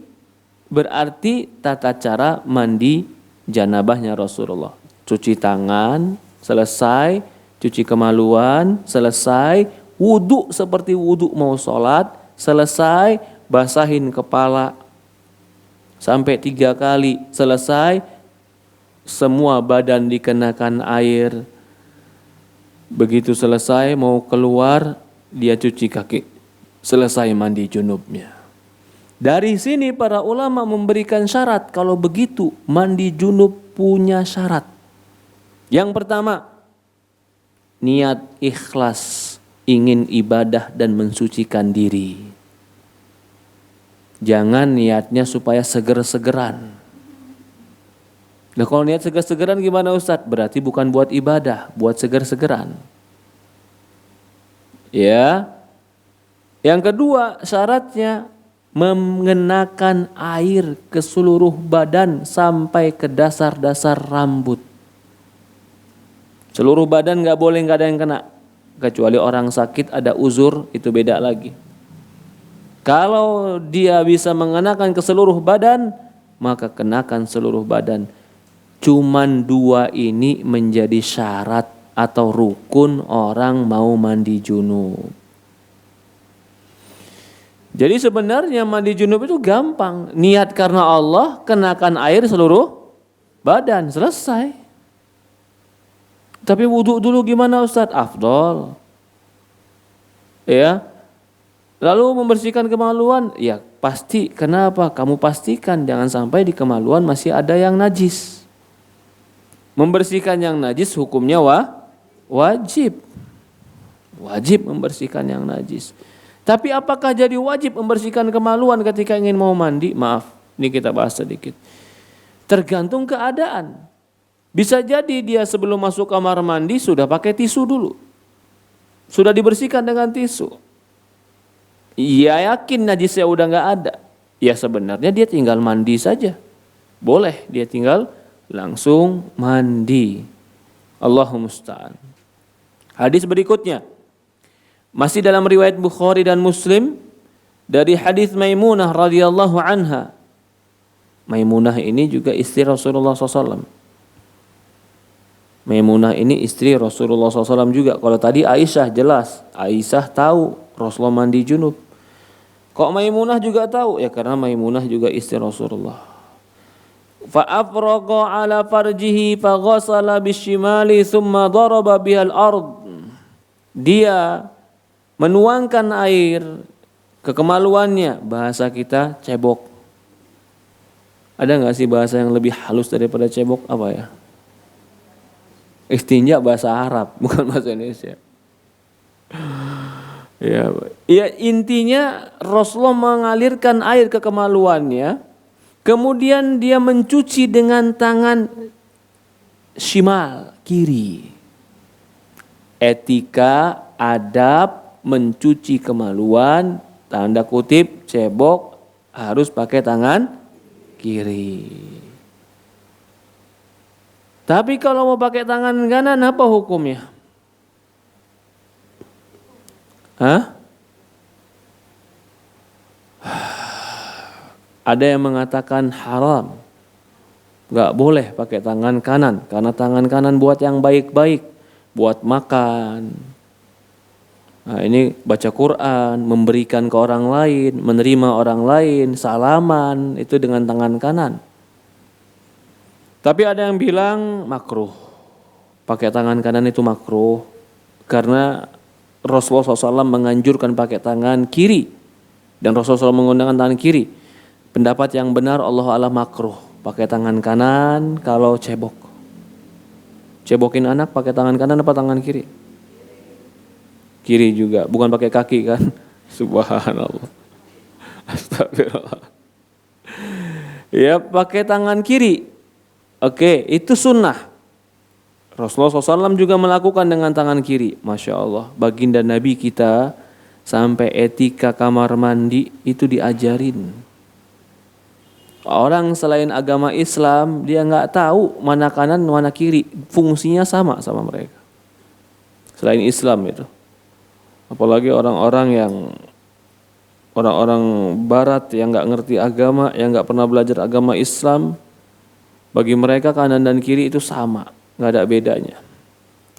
berarti tata cara mandi janabahnya Rasulullah. Cuci tangan, selesai, cuci kemaluan, selesai, wudu seperti wudu mau sholat, selesai, basahin kepala sampai 3 kali, selesai, semua badan dikenakan air. Begitu selesai mau keluar, dia cuci kaki, selesai mandi junubnya. Dari sini para ulama memberikan syarat kalau begitu mandi junub punya syarat. Yang pertama, niat ikhlas ingin ibadah dan mensucikan diri. Jangan niatnya supaya seger-segeran. Nah, kalau niat seger-segeran gimana Ustadz? Berarti bukan buat ibadah, buat seger-segeran. Ya. Yang kedua, syaratnya mengenakan air ke seluruh badan sampai ke dasar-dasar rambut. Seluruh badan nggak boleh, nggak ada yang kena. Kecuali orang sakit ada uzur, itu beda lagi. Kalau dia bisa mengenakan ke seluruh badan, maka kenakan seluruh badan. Cuman 2 ini menjadi syarat atau rukun orang mau mandi junub. Jadi sebenarnya mandi junub itu gampang. Niat karena Allah, kenakan air seluruh badan, selesai. Tapi wudhu dulu gimana Ustadz? Afdol. Ya. Lalu membersihkan kemaluan, ya pasti. Kenapa? Kamu pastikan jangan sampai di kemaluan masih ada yang najis. Membersihkan yang najis hukumnya wajib. Wajib membersihkan yang najis. Tapi apakah jadi wajib membersihkan kemaluan ketika ingin mau mandi? Maaf, ini kita bahas sedikit. Tergantung keadaan. Bisa jadi dia sebelum masuk kamar mandi sudah pakai tisu dulu. Sudah dibersihkan dengan tisu. Iya, yakin najisnya udah gak ada. Ya sebenarnya dia tinggal mandi saja. Boleh dia tinggal langsung mandi. Allahumma musta'an. Hadis berikutnya masih dalam riwayat Bukhari dan Muslim dari hadis Maimunah radhiyallahu anha. Maimunah ini juga istri Rasulullah SAW. Maimunah ini istri Rasulullah SAW juga. Kalau tadi Aisyah jelas, Aisyah tahu Rasulullah mandi junub. Kok Maimunah juga tahu? Ya karena Maimunah juga istri Rasulullah. fa afraqa ala farjihi fa ghassala bisyimali thumma daraba bihal ard. Dia menuangkan air ke kemaluannya, bahasa kita cebok. Ada nggak sih bahasa yang lebih halus daripada cebok? Apa ya? Istinja bahasa Arab, bukan bahasa Indonesia. Ya, intinya Rasulullah mengalirkan air ke kemaluannya, kemudian dia mencuci dengan tangan shimal, kiri. Etika, adab, mencuci kemaluan, tanda kutip, cebok, harus pakai tangan kiri. Tapi kalau mau pakai tangan kanan, apa hukumnya? Ada yang mengatakan haram, gak boleh pakai tangan kanan, karena tangan kanan buat yang baik-baik, buat makan. Nah, ini baca Quran, memberikan ke orang lain, menerima orang lain, salaman, itu dengan tangan kanan. Tapi ada yang bilang makruh, pakai tangan kanan itu makruh, karena Rasulullah SAW menganjurkan pakai tangan kiri, dan Rasulullah SAW menggunakan tangan kiri. Pendapat yang benar Allah a'lam makruh, pakai tangan kanan kalau cebok. Cebokin anak pakai tangan kanan apa tangan kiri? Kiri juga, bukan pakai kaki kan? Subhanallah. Astagfirullah. Ya, pakai tangan kiri. Oke, itu sunnah. Rasulullah SAW juga melakukan dengan tangan kiri. Masya Allah, baginda Nabi kita sampai etika kamar mandi itu diajarin. Orang selain agama Islam, dia nggak tahu mana kanan, mana kiri. Fungsinya sama mereka. Selain Islam itu. Apalagi orang-orang Barat yang nggak ngerti agama, yang nggak pernah belajar agama Islam, bagi mereka kanan dan kiri itu sama. Nggak ada bedanya.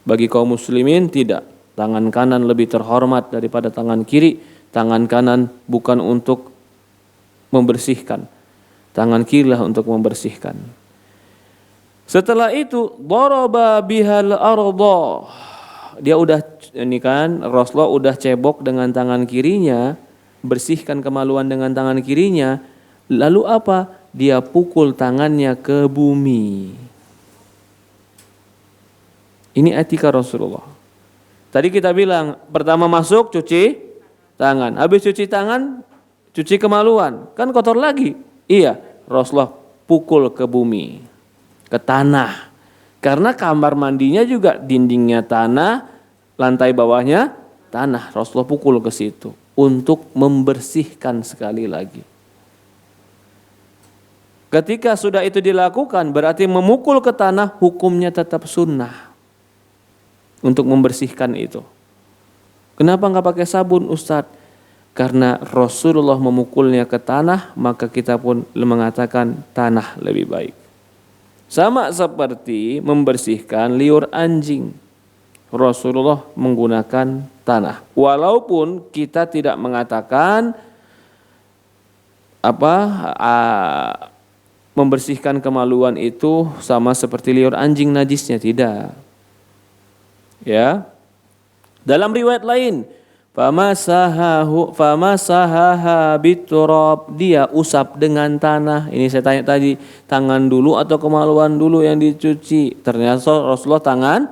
Bagi kaum muslimin tidak. Tangan kanan lebih terhormat daripada tangan kiri. Tangan kanan bukan untuk membersihkan. Tangan kirilah untuk membersihkan. Setelah itu, daraba bihal arda. Dia udah, ini kan Rasulullah udah cebok dengan tangan kirinya, bersihkan kemaluan dengan tangan kirinya. Lalu apa? Dia pukul tangannya ke bumi. Ini etika Rasulullah. Tadi kita bilang, pertama masuk cuci tangan. Habis cuci tangan, cuci kemaluan. Kan kotor lagi. Iya, Rasulullah pukul ke bumi, ke tanah. Karena kamar mandinya juga dindingnya tanah, lantai bawahnya tanah. Rasulullah pukul ke situ untuk membersihkan sekali lagi. Ketika sudah itu dilakukan, berarti memukul ke tanah hukumnya tetap sunnah. Untuk membersihkan itu. Kenapa nggak pakai sabun, Ustadz? Karena Rasulullah memukulnya ke tanah, maka kita pun mengatakan tanah lebih baik. Sama seperti membersihkan liur anjing. Rasulullah menggunakan tanah. Walaupun kita tidak mengatakan membersihkan kemaluan itu sama seperti liur anjing najisnya, tidak. Ya. Dalam riwayat lain, famasahaha biturab, dia usap dengan tanah. Ini saya tanya tadi, tangan dulu atau kemaluan dulu yang dicuci? Ternyata Rasulullah tangan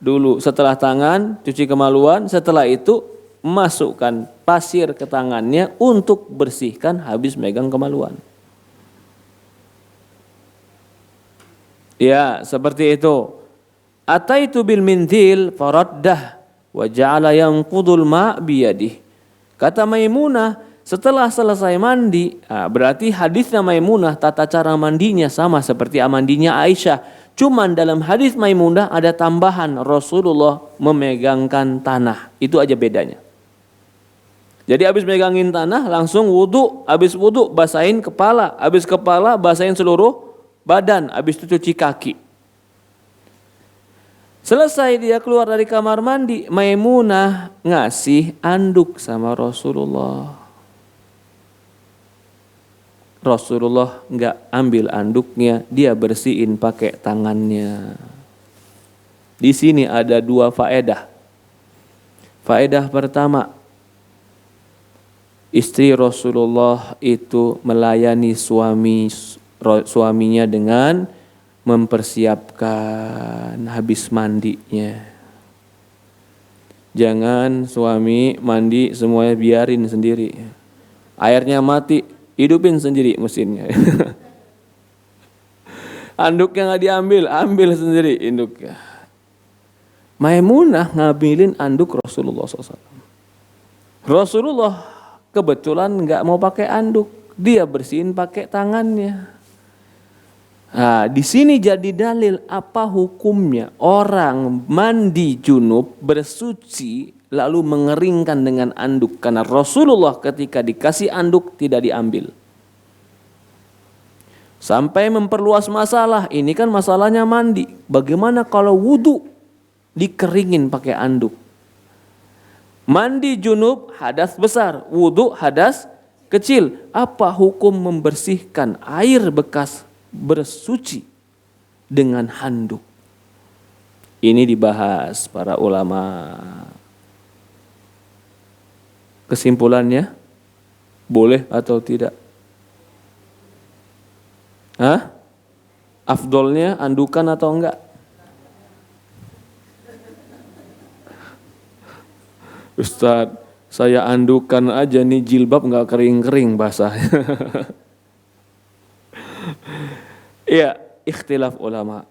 dulu. Setelah tangan, cuci kemaluan. Setelah itu masukkan pasir ke tangannya untuk bersihkan habis megang kemaluan. Ya, seperti itu. Ataitu bil mintil faraddah wa ja'ala yanqudul ma' biyadih. Kata Maimunah, setelah selesai mandi, berarti hadisnya Maimunah tata cara mandinya sama seperti mandinya Aisyah. Cuman dalam hadis Maimunah ada tambahan, Rasulullah memegangkan tanah. Itu aja bedanya. Jadi habis megangin tanah langsung wudu, habis wudu basahin kepala, habis kepala basahin seluruh badan, habis itu cuci kaki. Selesai dia keluar dari kamar mandi, Maimunah ngasih anduk sama Rasulullah. Rasulullah nggak ambil anduknya, dia bersihin pakai tangannya. Di sini ada dua faedah. Faedah pertama, istri Rasulullah itu melayani suaminya dengan mempersiapkan habis mandinya. Jangan suami mandi semuanya biarin sendiri. Airnya mati, hidupin sendiri mesinnya. Anduknya nggak diambil, ambil sendiri induknya. Maimunah ngambilin anduk Rasulullah SAW. Rasulullah kebetulan nggak mau pakai anduk, dia bersihin pakai tangannya. Nah, di sini jadi dalil apa hukumnya orang mandi junub bersuci lalu mengeringkan dengan anduk, karena Rasulullah ketika dikasih anduk tidak diambil. Sampai memperluas masalah, ini kan masalahnya mandi. Bagaimana kalau wudu dikeringin pakai anduk? Mandi junub hadas besar, wudu hadas kecil. Apa hukum membersihkan air bekas bersuci dengan handuk? Ini dibahas para ulama. Kesimpulannya, boleh atau tidak? Afdolnya andukan atau enggak? Ustadz, saya andukan aja nih, jilbab enggak kering-kering basahnya. Iya, ikhtilaf ulama.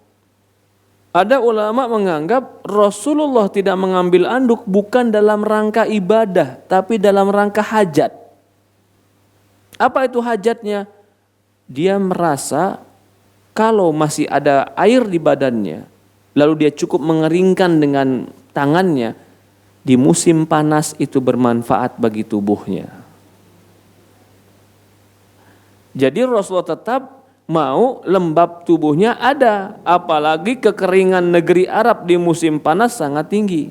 Ada ulama menganggap Rasulullah tidak mengambil anduk bukan dalam rangka ibadah, tapi dalam rangka hajat. Apa itu hajatnya? Dia merasa kalau masih ada air di badannya, lalu dia cukup mengeringkan dengan tangannya, di musim panas itu bermanfaat bagi tubuhnya. Jadi Rasulullah tetap mau lembab tubuhnya ada, apalagi kekeringan negeri Arab di musim panas sangat tinggi.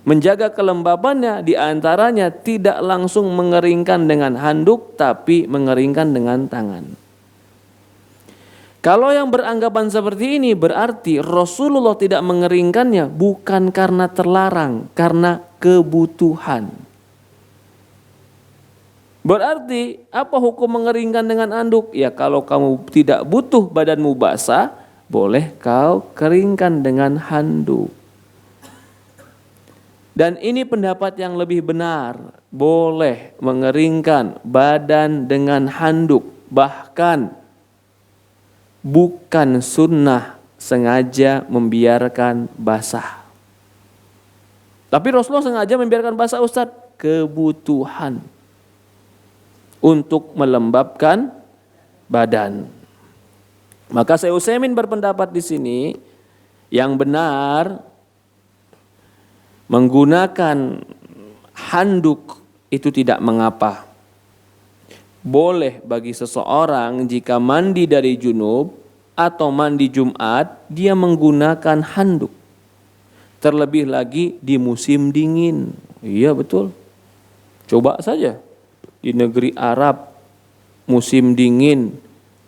Menjaga kelembabannya diantaranya tidak langsung mengeringkan dengan handuk, tapi mengeringkan dengan tangan. Kalau yang beranggapan seperti ini berarti Rasulullah tidak mengeringkannya bukan karena terlarang, karena kebutuhan. Berarti apa hukum mengeringkan dengan anduk? Ya kalau kamu tidak butuh badanmu basah, boleh kau keringkan dengan handuk. Dan ini pendapat yang lebih benar, boleh mengeringkan badan dengan handuk, bahkan bukan sunnah sengaja membiarkan basah. Tapi Rasulullah sengaja membiarkan basah, Ustaz, kebutuhan untuk melembabkan badan. Maka Syekh Utsaimin berpendapat di sini yang benar menggunakan handuk itu tidak mengapa. Boleh bagi seseorang jika mandi dari junub atau mandi Jumat dia menggunakan handuk. Terlebih lagi di musim dingin. Iya betul. Coba saja di negeri Arab musim dingin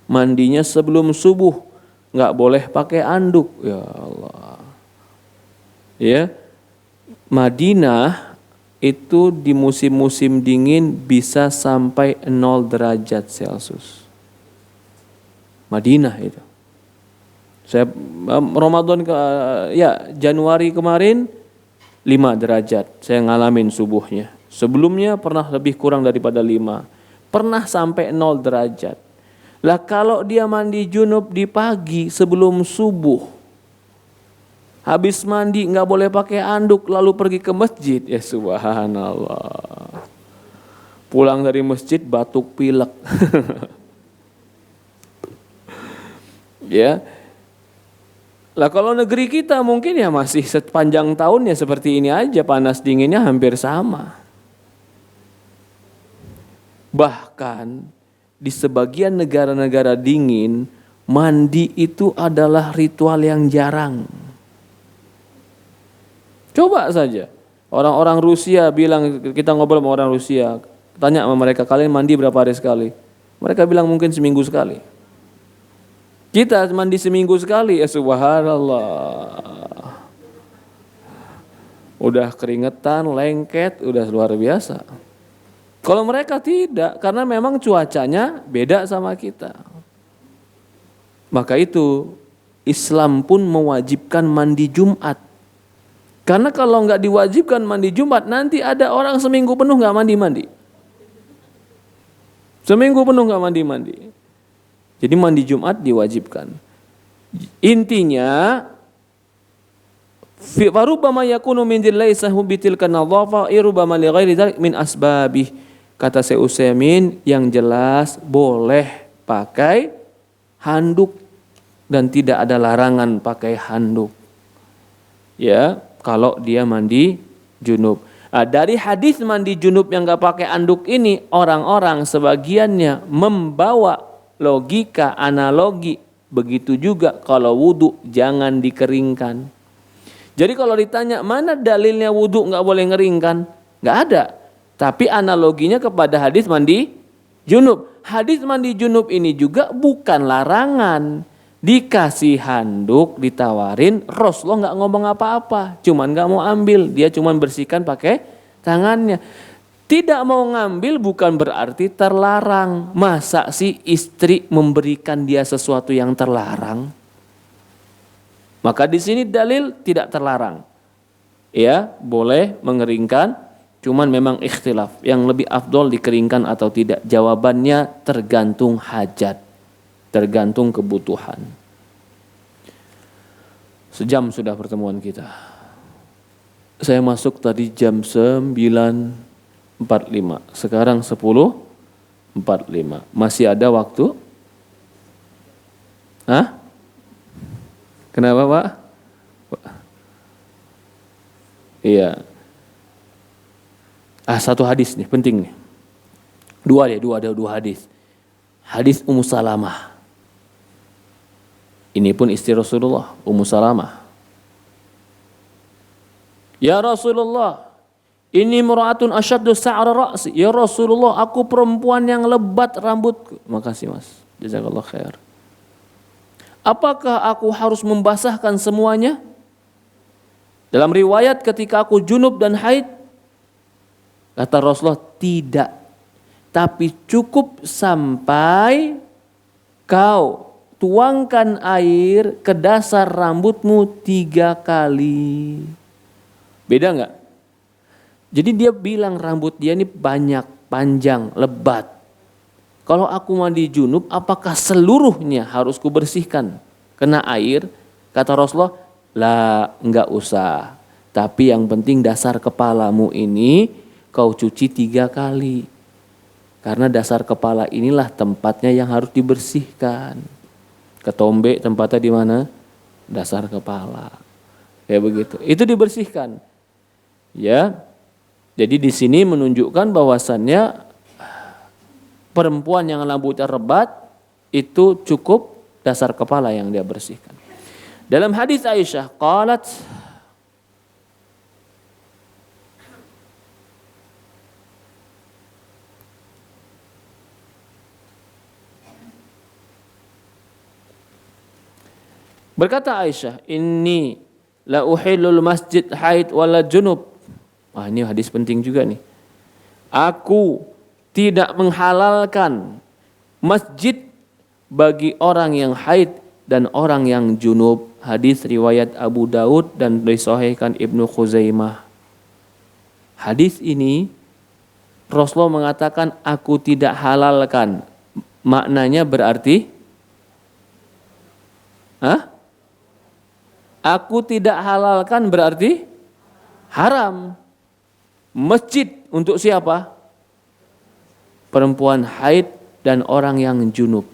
mandinya sebelum subuh, nggak boleh pakai anduk. Ya Allah. Ya, Madinah itu di musim-musim dingin bisa sampai 0 derajat Celcius. Madinah itu. Saya Ramadan Januari kemarin 5 derajat saya ngalamin subuhnya. Sebelumnya pernah lebih kurang daripada 5. Pernah sampai 0 derajat. Lah kalau dia mandi junub di pagi sebelum subuh, habis mandi nggak boleh pakai anduk lalu pergi ke masjid, ya subhanallah. Pulang dari masjid batuk pilek. Ya. Lah kalau negeri kita mungkin ya masih sepanjang tahunnya seperti ini aja, panas dinginnya hampir sama. Bahkan di sebagian negara-negara dingin mandi itu adalah ritual yang jarang. Coba saja orang-orang Rusia bilang, kita ngobrol sama orang Rusia, tanya sama mereka, kalian mandi berapa hari sekali? Mereka bilang mungkin seminggu sekali. Kita mandi seminggu sekali, ya subhanallah. Udah keringetan, lengket, udah luar biasa. Kalau mereka tidak, karena memang cuacanya beda sama kita. Maka itu Islam pun mewajibkan mandi Jumat. Karena kalau nggak diwajibkan mandi Jumat, nanti ada orang seminggu penuh nggak mandi-mandi. Seminggu penuh nggak mandi-mandi. Jadi mandi Jumat diwajibkan. Intinya, farubama yakunu min laysahu bitilka nadhafa irubama li ghairi dzalik min asbabih. Kata Syekh Utsaimin, yang jelas boleh pakai handuk dan tidak ada larangan pakai handuk. Ya, kalau dia mandi junub. Dari hadis mandi junub yang enggak pakai handuk ini, orang-orang sebagiannya membawa logika analogi, begitu juga kalau wudu jangan dikeringkan. Jadi kalau ditanya mana dalilnya wudu nggak boleh ngeringkan, nggak ada. Tapi analoginya kepada hadis mandi junub. Hadis mandi junub ini juga bukan larangan. Dikasih handuk, ditawarin, Rasulullah nggak ngomong apa-apa, cuman nggak mau ambil, dia cuman bersihkan pakai tangannya. Tidak mau ngambil bukan berarti terlarang. Masa sih istri memberikan dia sesuatu yang terlarang? Maka di sini dalil tidak terlarang. Ya, boleh mengeringkan, cuman memang ikhtilaf. Yang lebih afdol dikeringkan atau tidak? Jawabannya tergantung hajat, tergantung kebutuhan. Sejam sudah pertemuan kita. Saya masuk tadi jam 9.45, sekarang 10.45. Masih ada waktu? Hah? Kenapa Pak? Iya. Satu hadis nih, penting nih. Dua hadis. Hadis Ummu Salamah. Ini pun istri Rasulullah, Ummu Salamah. Ya Rasulullah, ini mura'atun asyaddu sa'ra ra'si. Ya Rasulullah, aku perempuan yang lebat rambutku. Makasih Mas, jazakallah khair. Apakah aku harus membasahkan semuanya? Dalam riwayat ketika aku junub dan haid, kata Rasulullah, tidak. Tapi cukup sampai kau tuangkan air ke dasar rambutmu 3 kali. Beda enggak? Jadi dia bilang rambut dia ini banyak, panjang, lebat. Kalau aku mandi junub, apakah seluruhnya harus kubersihkan kena air? Kata Rasulullah, lah enggak usah. Tapi yang penting dasar kepalamu ini kau cuci 3 kali. Karena dasar kepala inilah tempatnya yang harus dibersihkan. Ketombe tempatnya di mana? Dasar kepala. Kayak begitu. Itu dibersihkan. Ya. Jadi di sini menunjukkan bahwasannya perempuan yang rambutnya lebat itu cukup dasar kepala yang dia bersihkan. Dalam hadis Aisyah, qalat berkata Aisyah, inni la uhillul masjid haid wala junub. Ini hadis penting juga nih. Aku tidak menghalalkan masjid bagi orang yang haid dan orang yang junub. Hadis riwayat Abu Daud dan disahihkan Ibnu Khuzaimah. Hadis ini Rasulullah mengatakan aku tidak halalkan. Maknanya berarti aku tidak halalkan berarti haram. Masjid untuk siapa? Perempuan haid dan orang yang junub.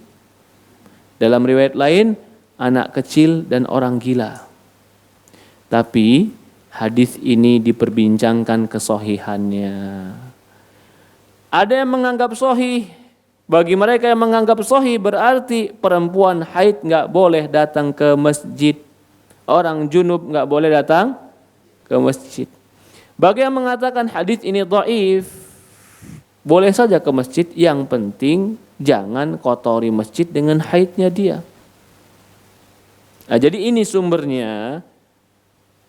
Dalam riwayat lain, anak kecil dan orang gila. Tapi hadis ini diperbincangkan kesohihannya. Ada yang menganggap sohih. Bagi mereka yang menganggap sohih berarti perempuan haid nggak boleh datang ke masjid. Orang junub nggak boleh datang ke masjid. Bagi yang mengatakan hadis ini dhaif, boleh saja ke masjid, yang penting jangan kotori masjid dengan haidnya dia. Nah, jadi ini sumbernya.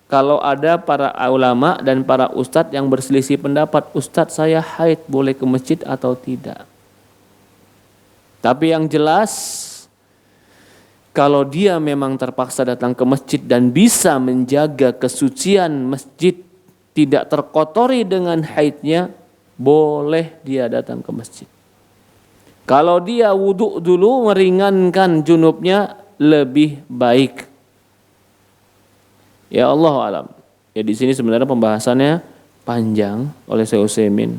Kalau ada para ulama dan para ustadz yang berselisih pendapat, ustadz saya haid boleh ke masjid atau tidak. Tapi yang jelas, kalau dia memang terpaksa datang ke masjid dan bisa menjaga kesucian masjid tidak terkotori dengan haidnya, boleh dia datang ke masjid. Kalau dia wudhu dulu meringankan junubnya, lebih baik. Ya Allah alam. Ya di sini sebenarnya pembahasannya panjang oleh Syekh Utsaimin.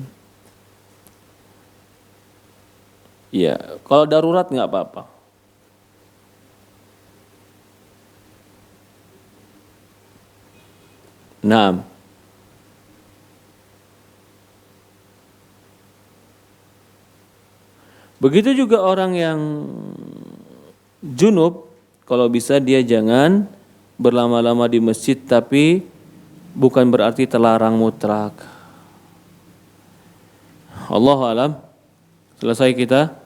Ya, kalau darurat nggak apa-apa. Nah, begitu juga orang yang junub, kalau bisa dia jangan berlama-lama di masjid, tapi bukan berarti terlarang mutlak. Allahu alam. Selesai kita.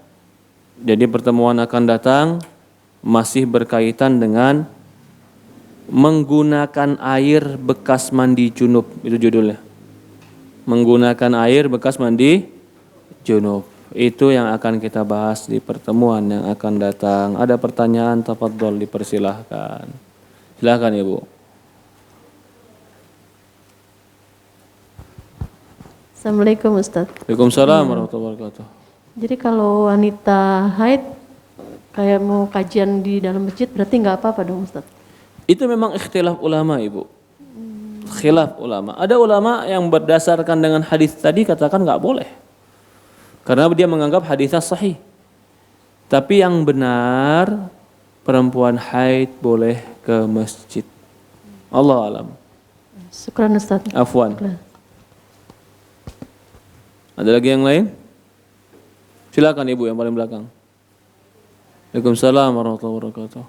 Jadi pertemuan akan datang masih berkaitan dengan menggunakan air bekas mandi junub, itu judulnya. Menggunakan air bekas mandi junub. Itu yang akan kita bahas di pertemuan yang akan datang. Ada pertanyaan, tafadhol dipersilahkan. Silakan Ibu. Assalamualaikum Ustaz. Waalaikumsalam warahmatullahi wabarakatuh. Jadi kalau wanita haid kayak mau kajian di dalam masjid berarti nggak apa-apa dong Ustaz? Itu memang ikhtilaf ulama Ibu. Khilaf ulama. Ada ulama yang berdasarkan dengan hadis tadi katakan nggak boleh. Karena dia menganggap hadisnya sahih. Tapi yang benar perempuan haid boleh ke masjid. Allah alam. Syukran Ustaz. Afwan. Ada lagi yang lain? Silakan Ibu yang paling belakang. Waalaikumsalam warahmatullahi wabarakatuh.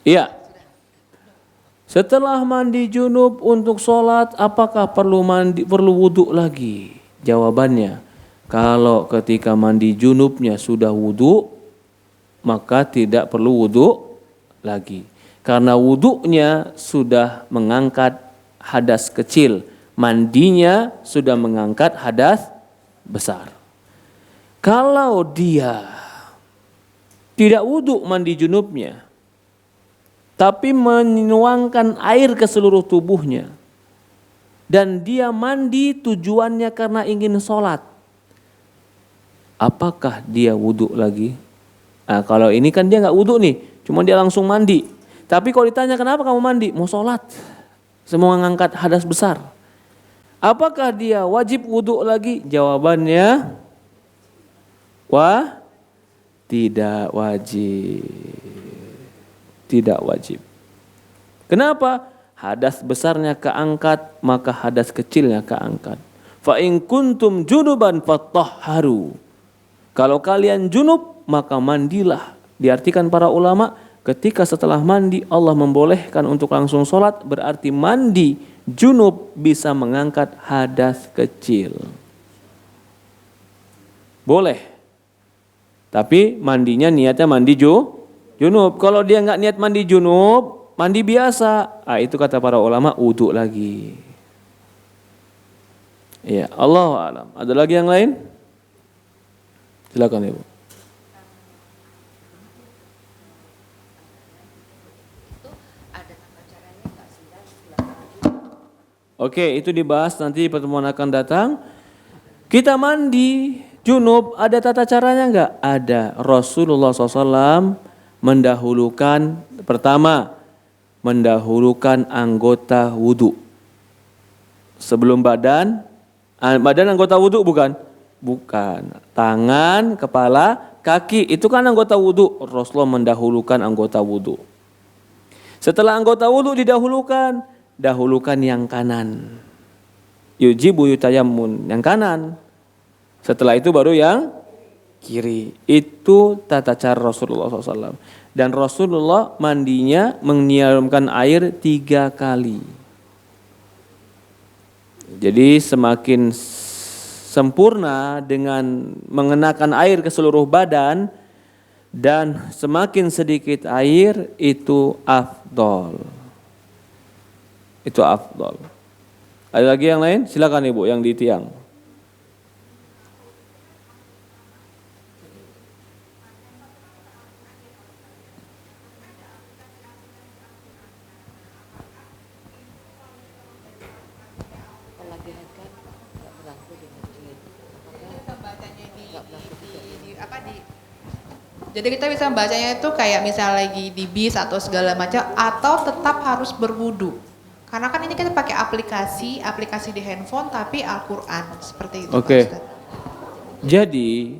Iya. Setelah mandi junub untuk sholat, apakah perlu wudhu lagi? Jawabannya, kalau ketika mandi junubnya sudah wudhu, maka tidak perlu wudhu lagi. Karena wudhunya sudah mengangkat hadas kecil, mandinya sudah mengangkat hadas besar. Kalau dia tidak wudhu mandi junubnya, tapi menuangkan air ke seluruh tubuhnya, dan dia mandi tujuannya karena ingin sholat, apakah dia wudhu lagi? Nah, kalau ini kan dia nggak wudhu nih, cuma dia langsung mandi. Tapi kalau ditanya kenapa kamu mandi? Mau sholat, semua mengangkat hadas besar. Apakah dia wajib wudhu lagi? Jawabannya, tidak wajib. Tidak wajib. Kenapa? Hadas besarnya keangkat, maka hadas kecilnya keangkat. Fa in kuntum junuban fatahharu. Kalau kalian junub, maka mandilah. Diartikan para ulama, ketika setelah mandi Allah membolehkan untuk langsung sholat, berarti mandi junub bisa mengangkat hadas kecil. Boleh. Tapi mandinya niatnya mandi junub. Kalau dia nggak niat mandi junub, mandi biasa, itu kata para ulama wudhu lagi. Ya, Allahu a'lam. Ada lagi yang lain? Silakan Ibu. Oke, itu dibahas nanti di pertemuan akan datang. Kita mandi junub, ada tata caranya enggak? Ada. Rasulullah SAW mendahulukan, pertama, mendahulukan anggota wudhu. Sebelum badan anggota wudhu bukan? Bukan. Tangan, kepala, kaki, itu kan anggota wudhu. Rasulullah mendahulukan anggota wudhu. Setelah anggota wudhu dahulukan yang kanan. Yujibu yutayammun, yang kanan. Setelah itu baru yang kiri. Itu tata cara Rasulullah SAW. Dan Rasulullah mandinya menyiramkan air 3 kali. Jadi semakin sempurna dengan mengenakan air ke seluruh badan dan semakin sedikit air itu afdol. Itu afdol. Ada lagi yang lain? Silakan Ibu yang di tiang. Jadi kita bisa membacanya itu kayak misalnya lagi di bis atau segala macam, atau tetap harus berwudu. Karena kan ini kita pakai aplikasi di handphone tapi Al-Quran seperti itu. Oke. Pak Ustadz. Jadi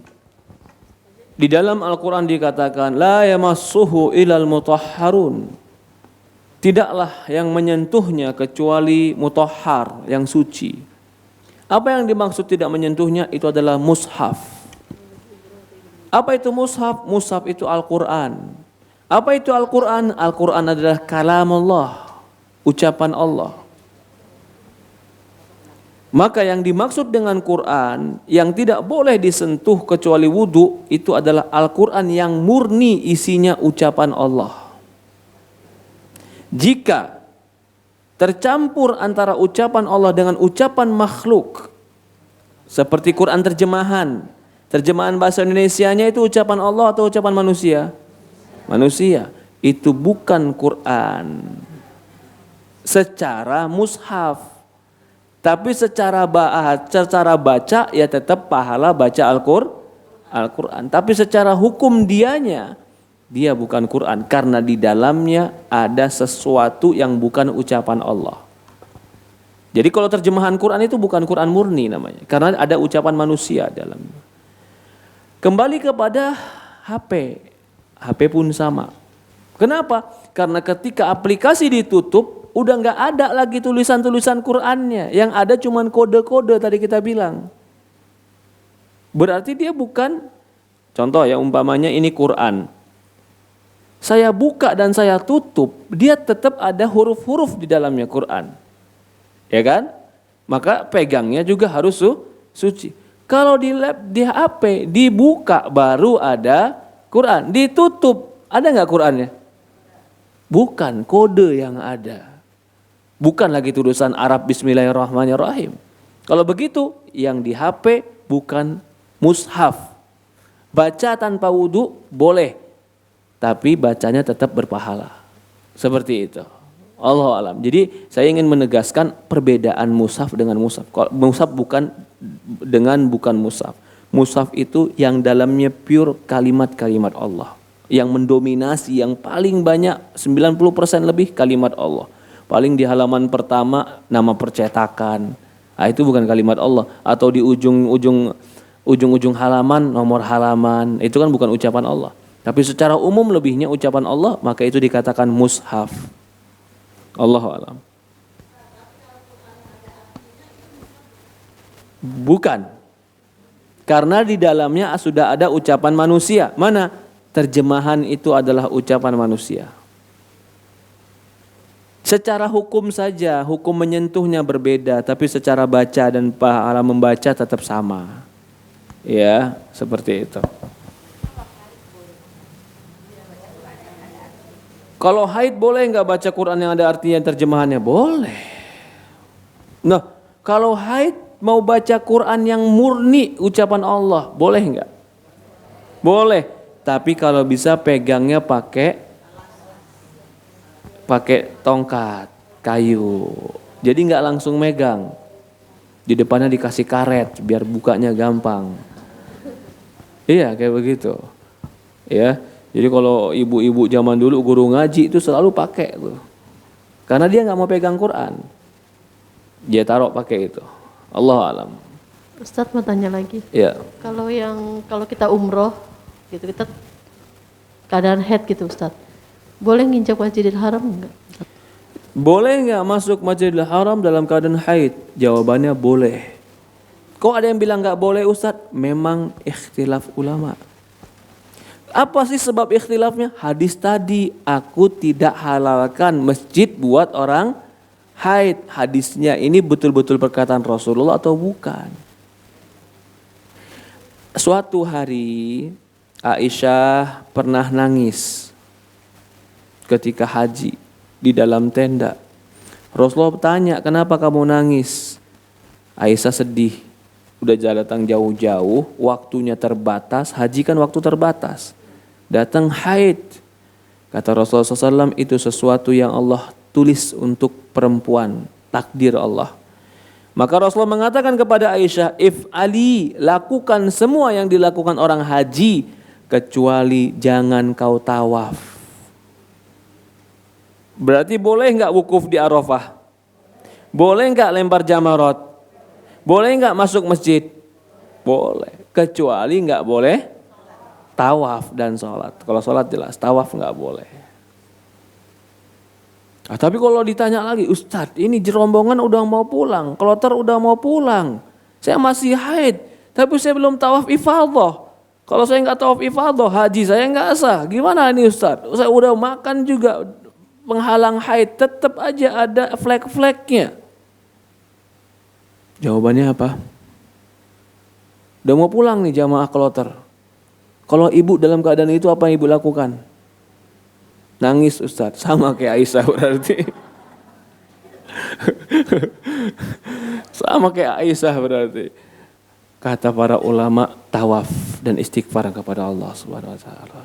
di dalam Al-Quran dikatakan la yamassuhu ilal mutahharun. Tidaklah yang menyentuhnya kecuali mutahhar, yang suci. Apa yang dimaksud tidak menyentuhnya itu adalah mushaf. Apa itu mushaf? Mushaf itu Al-Quran. Apa itu Al-Quran? Al-Quran adalah kalamullah, ucapan Allah. Maka yang dimaksud dengan Quran yang tidak boleh disentuh kecuali wudu itu adalah Al-Quran yang murni isinya ucapan Allah. Jika tercampur antara ucapan Allah dengan ucapan makhluk, seperti Quran terjemahan bahasa Indonesianya itu ucapan Allah atau ucapan manusia? Manusia. Itu bukan Quran secara mushaf. Tapi secara baca ya tetap pahala baca Al-Quran. Tapi secara hukum dia bukan Quran karena di dalamnya ada sesuatu yang bukan ucapan Allah. Jadi kalau terjemahan Quran itu bukan Quran murni namanya, karena ada ucapan manusia dalamnya. Kembali kepada HP. HP pun sama. Kenapa? Karena ketika aplikasi ditutup, udah nggak ada lagi tulisan-tulisan Qur'annya. Yang ada cuma kode-kode tadi kita bilang. Berarti dia bukan, contoh ya umpamanya ini Quran. Saya buka dan saya tutup, dia tetap ada huruf-huruf di dalamnya Quran. Ya kan? Maka pegangnya juga harus suci. Kalau di HP dibuka baru ada Quran, ditutup ada nggak Qurannya? Bukan, kode yang ada. Bukan lagi tulisan Arab Bismillahirrahmanirrahim. Kalau begitu yang di HP bukan mushaf. Baca tanpa wudu boleh, tapi bacanya tetap berpahala. Seperti itu. Allahu a'lam. Jadi saya ingin menegaskan perbedaan mushaf dengan mushaf. Mushaf bukan mushaf. Mushaf itu yang dalamnya pure kalimat-kalimat Allah. Yang mendominasi, yang paling banyak 90% lebih kalimat Allah. Paling di halaman pertama nama percetakan. Nah, itu bukan kalimat Allah. Atau di ujung halaman nomor halaman. Itu kan bukan ucapan Allah. Tapi secara umum lebihnya ucapan Allah, maka itu dikatakan mushaf. Allahu a'lam. Bukan. Karena di dalamnya sudah ada ucapan manusia. Mana? Terjemahan itu adalah ucapan manusia. Secara hukum saja, hukum menyentuhnya berbeda, tapi secara baca dan pahala membaca tetap sama. Ya, seperti itu. Kalau haid boleh nggak baca Quran yang ada artinya terjemahannya? Boleh. Nah, kalau haid mau baca Quran yang murni ucapan Allah, boleh nggak? Boleh. Tapi kalau bisa pegangnya pakai tongkat kayu. Jadi nggak langsung megang. Di depannya dikasih karet biar bukanya gampang. Iya kayak begitu. Ya. Jadi kalau ibu-ibu zaman dulu guru ngaji itu selalu pakai tuh. Karena dia nggak mau pegang Quran. Dia taruh pakai itu. Allahu a'lam. Ustadz mau tanya lagi. Ya. Kalau kita umroh gitu, kita keadaan haid gitu Ustadz. Boleh nginjak Masjidil Haram enggak? Boleh nggak masuk Masjidil Haram dalam keadaan haid? Jawabannya boleh. Kok ada yang bilang nggak boleh Ustadz? Memang ikhtilaf ulama. Apa sih sebab ikhtilafnya? Hadis tadi, aku tidak halalkan masjid buat orang haid. Hadisnya ini betul-betul perkataan Rasulullah atau bukan? Suatu hari Aisyah pernah nangis ketika haji di dalam tenda. Rasulullah tanya, kenapa kamu nangis? Aisyah sedih. Udah datang jauh-jauh, waktunya terbatas, haji kan waktu terbatas. Datang haid. Kata Rasulullah SAW, itu sesuatu yang Allah tulis untuk perempuan, takdir Allah. Maka Rasulullah mengatakan kepada Aisyah, if'ali, lakukan semua yang dilakukan orang haji, kecuali jangan kau tawaf. Berarti boleh enggak wukuf di Arafah? Boleh enggak lempar jamarat? Boleh enggak masuk masjid? Boleh, kecuali enggak boleh tawaf dan sholat. Kalau sholat jelas, tawaf enggak boleh. Nah, tapi kalau ditanya lagi, Ustadz ini rombongan udah mau pulang, kloter udah mau pulang, saya masih haid, tapi saya belum tawaf ifadah. Kalau saya nggak tawaf ifadah, haji saya nggak sah. Gimana ini Ustadz? Saya udah makan juga penghalang haid, tetap aja ada flek-fleknya. Jawabannya apa? Udah mau pulang nih jamaah kloter. Kalau ibu dalam keadaan itu apa yang ibu lakukan? Nangis Ustadz, sama kayak Aisyah berarti. Sama kayak Aisyah berarti. Kata para ulama, tawaf dan istighfar kepada Allah Subhanahu wa taala.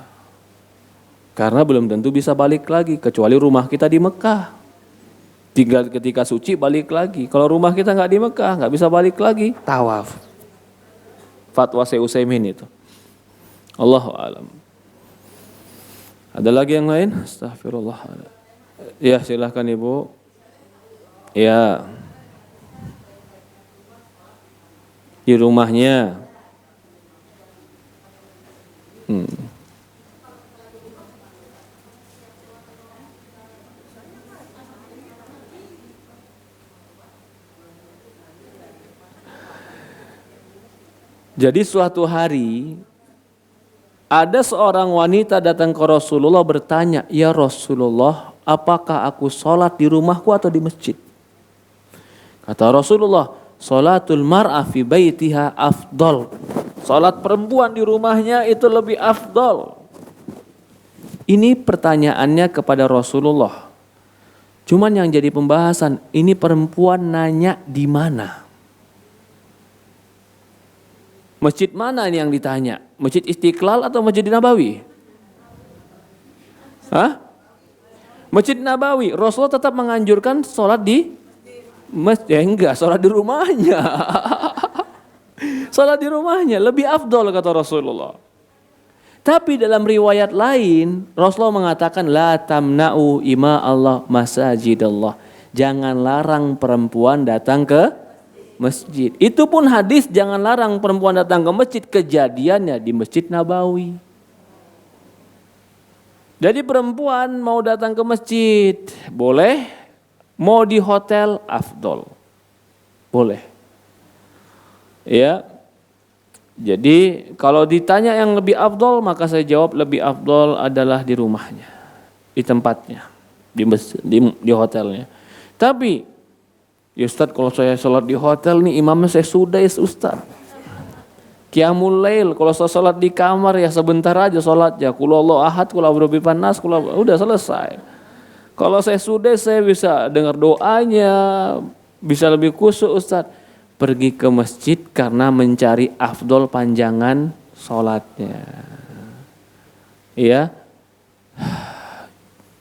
Karena belum tentu bisa balik lagi, kecuali rumah kita di Mekah. Tinggal ketika suci balik lagi. Kalau rumah kita nggak di Mekah, nggak bisa balik lagi, tawaf. Fatwa Syekh Utsaimin itu. Allahu a'lam. Ada lagi yang lain? Astagfirullah. Ya, silahkan Ibu. Ya. Di rumahnya. Jadi suatu hari ada seorang wanita datang ke Rasulullah bertanya, ya Rasulullah, apakah aku sholat di rumahku atau di masjid? Kata Rasulullah, sholatul mar'a fi baitiha afdal. Sholat perempuan di rumahnya itu lebih afdal. Ini pertanyaannya kepada Rasulullah. Cuman yang jadi pembahasan, ini perempuan nanya di mana? Masjid mana ini yang ditanya? Masjid Istiqlal atau Masjid Nabawi? Hah? Masjid Nabawi. Rasulullah tetap menganjurkan sholat di masjid. Enggak, sholat di rumahnya. Sholat di rumahnya lebih afdol kata Rasulullah. Tapi dalam riwayat lain Rasulullah mengatakan la tamna'u ima Allah masajidallah. Jangan larang perempuan datang ke masjid. Itu pun hadis jangan larang perempuan datang ke masjid, kejadiannya di Masjid Nabawi. Jadi perempuan mau datang ke masjid boleh, mau di hotel afdol boleh. Ya. Jadi kalau ditanya yang lebih afdol, maka saya jawab lebih afdol adalah di rumahnya, di tempatnya, di hotelnya. Tapi ya Ustadz, kalau saya sholat di hotel nih imamnya saya sudais Ustadz. Qiyamul lail, kalau saya sholat di kamar ya sebentar aja sholatnya. Qul huwallahu ahad, qul a'udzu birabbil nas, udah selesai. Kalau saya sudais saya bisa dengar doanya, bisa lebih khusyuk Ustadz. Pergi ke masjid karena mencari afdol panjangan sholatnya. Iya.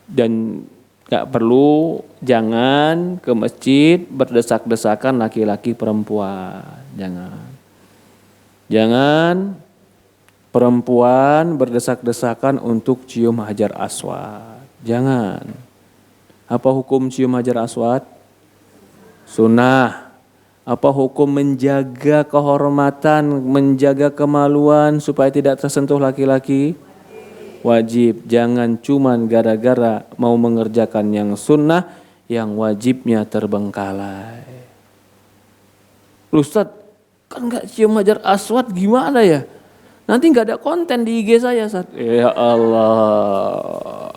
Dan gak perlu, jangan ke masjid berdesak-desakan laki-laki perempuan. Jangan perempuan berdesak-desakan untuk cium hajar aswad. Jangan. Apa hukum cium hajar aswad? Sunnah. Apa hukum menjaga kehormatan, menjaga kemaluan supaya tidak tersentuh laki-laki? Wajib. Jangan cuman gara-gara mau mengerjakan yang sunnah, yang wajibnya terbengkalai. Ustadz, kan gak cium hajar aswad gimana ya? Nanti gak ada konten di IG saya, Ustadz. Ya Allah.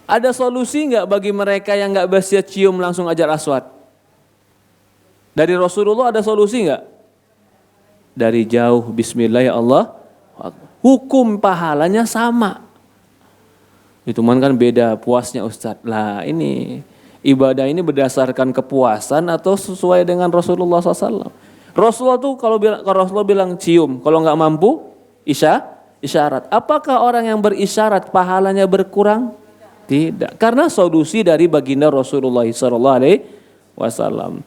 Ada solusi nggak bagi mereka yang nggak bisa cium langsung Hajar Aswad? Dari Rasulullah ada solusi nggak? Dari jauh Bismillah ya Allah, hukum pahalanya sama. Itu kan beda puasnya Ustadz. Lah ini ibadah ini berdasarkan kepuasan atau sesuai dengan Rasulullah SAW? Rasulullah tuh kalau Rasulullah bilang cium, kalau nggak mampu isyarat. Apakah orang yang berisyarat pahalanya berkurang? Tidak, karena solusi dari baginda Rasulullah SAW.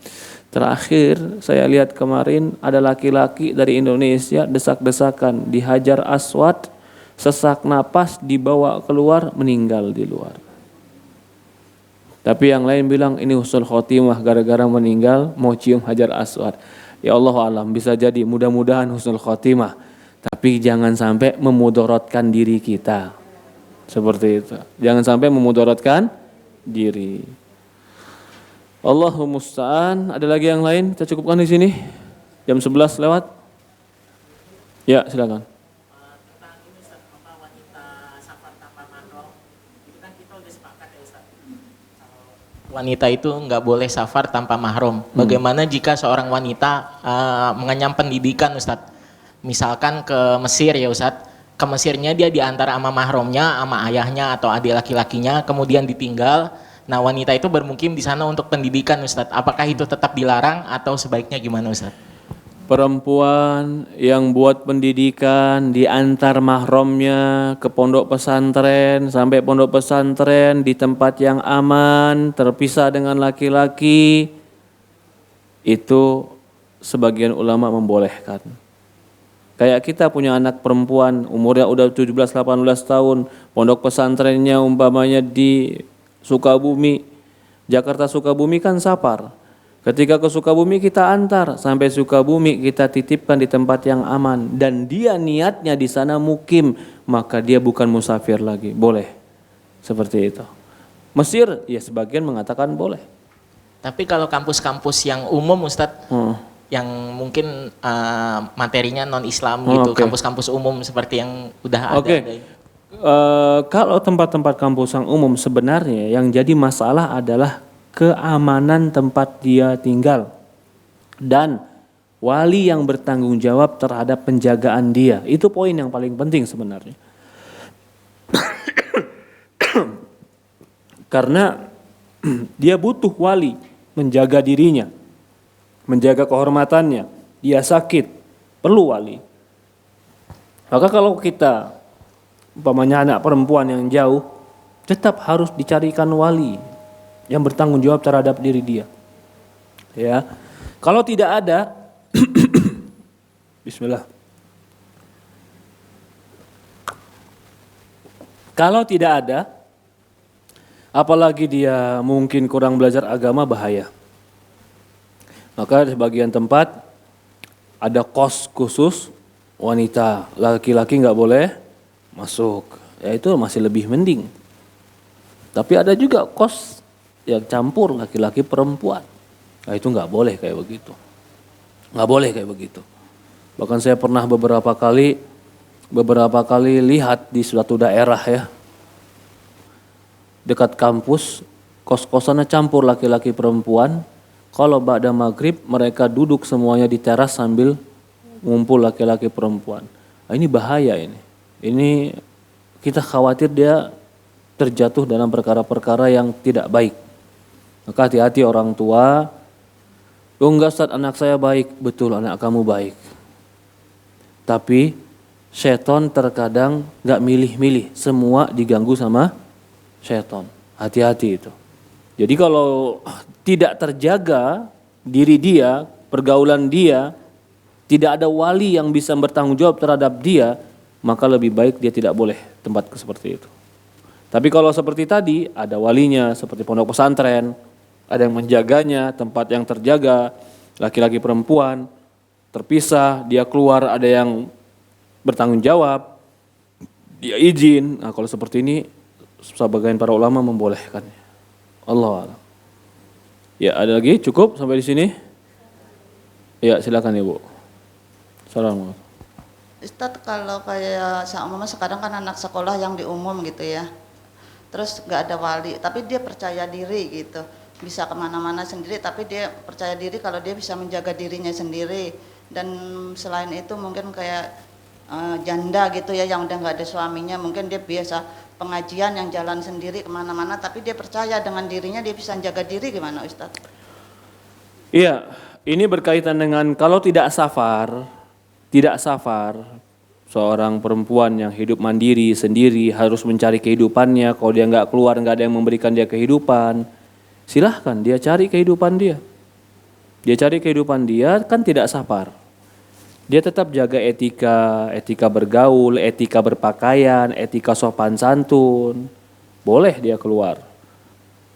Terakhir saya lihat kemarin ada laki-laki dari Indonesia desak-desakan di Hajar Aswad, sesak napas dibawa keluar, meninggal di luar. Tapi yang lain bilang ini husnul khotimah gara-gara meninggal mau cium Hajar Aswad. Ya Allah alam, bisa jadi, mudah-mudahan husnul khotimah. Tapi jangan sampai memudaratkan diri kita. Seperti itu. Jangan sampai memudaratkan diri. Allahumma musta'an. Ada lagi yang lain? Kita cukupkan di sini. Jam 11 lewat. Ya, silakan. Tentang ini Ustaz, wanita safar tanpa mahram. Itu kan kita udah sepakat ya Ustaz. Wanita itu nggak boleh safar tanpa mahram. Bagaimana jika seorang wanita mengenyam pendidikan Ustaz? Misalkan ke Mesir ya Ustaz. Ke Mesirnya dia diantar sama mahramnya, sama ayahnya atau adik laki-lakinya, kemudian ditinggal. Nah wanita itu bermukim di sana untuk pendidikan Ustadz. Apakah itu tetap dilarang atau sebaiknya gimana Ustadz? Perempuan yang buat pendidikan diantar mahramnya ke pondok pesantren, sampai pondok pesantren di tempat yang aman, terpisah dengan laki-laki, itu sebagian ulama membolehkan. Kayak kita punya anak perempuan umurnya udah 17-18 tahun, pondok pesantrennya umpamanya di Sukabumi, Jakarta Sukabumi kan Sapar. Ketika ke Sukabumi kita antar sampai Sukabumi, kita titipkan di tempat yang aman dan dia niatnya di sana mukim, maka dia bukan musafir lagi, boleh. Seperti itu. Mesir ya sebagian mengatakan boleh. Tapi kalau kampus-kampus yang umum Ustadz, yang mungkin materinya non-Islam gitu, kampus-kampus umum seperti yang udah ada. Kalau tempat-tempat kampus yang umum sebenarnya yang jadi masalah adalah keamanan tempat dia tinggal dan wali yang bertanggung jawab terhadap penjagaan dia. Itu poin yang paling penting sebenarnya. Karena dia butuh wali menjaga dirinya, menjaga kehormatannya, dia sakit, perlu wali. Maka kalau kita umpamanya anak perempuan yang jauh, tetap harus dicarikan wali yang bertanggung jawab terhadap diri dia. Ya. Kalau tidak ada bismillah. Kalau tidak ada, apalagi dia mungkin kurang belajar agama, bahaya. Maka di sebagian tempat ada kos khusus wanita, laki-laki nggak boleh masuk. Ya itu masih lebih mending. Tapi ada juga kos yang campur laki-laki perempuan. Nah itu nggak boleh kayak begitu. Nggak boleh kayak begitu. Bahkan saya pernah beberapa kali lihat di suatu daerah ya, dekat kampus, kos-kosannya campur laki-laki perempuan. Kalau ba'da maghrib mereka duduk semuanya di teras sambil ngumpul laki-laki perempuan. Nah, ini bahaya ini. Ini kita khawatir dia terjatuh dalam perkara-perkara yang tidak baik. Maka hati-hati orang tua. Oh enggak Ustaz, anak saya baik. Betul, anak kamu baik. Tapi setan terkadang enggak milih-milih. Semua diganggu sama setan. Hati-hati itu. Jadi kalau tidak terjaga diri dia, pergaulan dia, tidak ada wali yang bisa bertanggung jawab terhadap dia, maka lebih baik dia tidak boleh tempat seperti itu. Tapi kalau seperti tadi, ada walinya seperti pondok pesantren, ada yang menjaganya, tempat yang terjaga, laki-laki perempuan, terpisah, dia keluar ada yang bertanggung jawab, dia izin. Nah kalau seperti ini, sebagian para ulama membolehkannya. Allah a'lam. Ya ada lagi, cukup sampai di sini? Ya silakan Ibu. Assalamualaikum. Ustadz kalau kayak sama sekarang kan anak sekolah yang di umum gitu ya. terus nggak ada wali, tapi dia percaya diri gitu, bisa kemana-mana sendiri, tapi dia percaya diri kalau dia bisa menjaga dirinya sendiri. Dan selain itu mungkin kayak janda gitu ya, yang udah nggak ada suaminya, mungkin dia biasa pengajian yang jalan sendiri kemana-mana, tapi dia percaya dengan dirinya dia bisa jaga diri. Gimana Ustadz? Iya, ini berkaitan dengan kalau tidak safar, seorang perempuan yang hidup mandiri sendiri harus mencari kehidupannya. Kalau dia nggak keluar, nggak ada yang memberikan dia kehidupan, silahkan dia cari kehidupan dia. Dia cari kehidupan dia, kan tidak safar. Dia tetap jaga etika bergaul, etika berpakaian, etika sopan santun. Boleh dia keluar.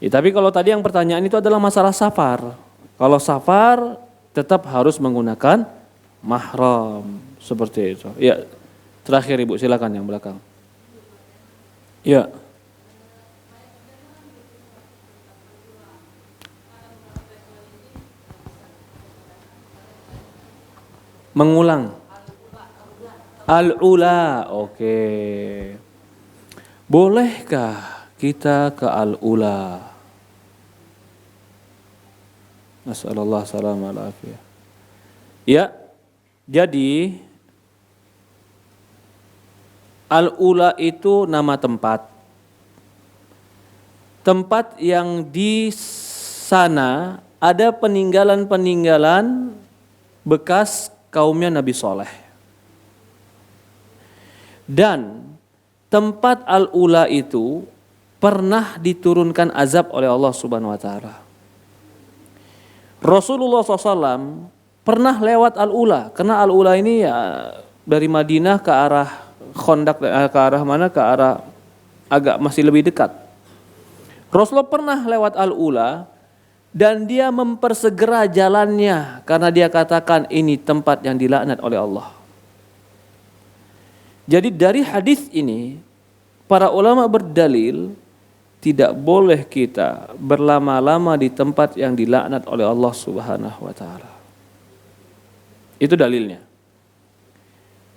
Ya, tapi kalau tadi yang pertanyaan itu adalah masalah safar. Kalau safar tetap harus menggunakan mahram seperti itu. Ya, terakhir Ibu silakan yang belakang. Ya. Mengulang. Al-ula, oke. Bolehkah kita ke al-ula? Nasallallahu salamah al-afiyah. Ya, jadi al-ula itu nama tempat. Tempat yang di sana ada peninggalan-peninggalan bekas kaumnya Nabi Soleh. Dan tempat al-ula itu pernah diturunkan azab oleh Allah Subhanahu wa Ta'ala. Rasulullah SAW pernah lewat al-ula, karena al-ula ini ya dari Madinah ke arah Khandaq, ke arah mana? Ke arah agak masih lebih dekat. Rasulullah pernah lewat al-ula dan dia mempersegera jalannya karena dia katakan ini tempat yang dilaknat oleh Allah. Jadi dari hadis ini para ulama berdalil tidak boleh kita berlama-lama di tempat yang dilaknat oleh Allah Subhanahu wa Ta'ala. Itu dalilnya.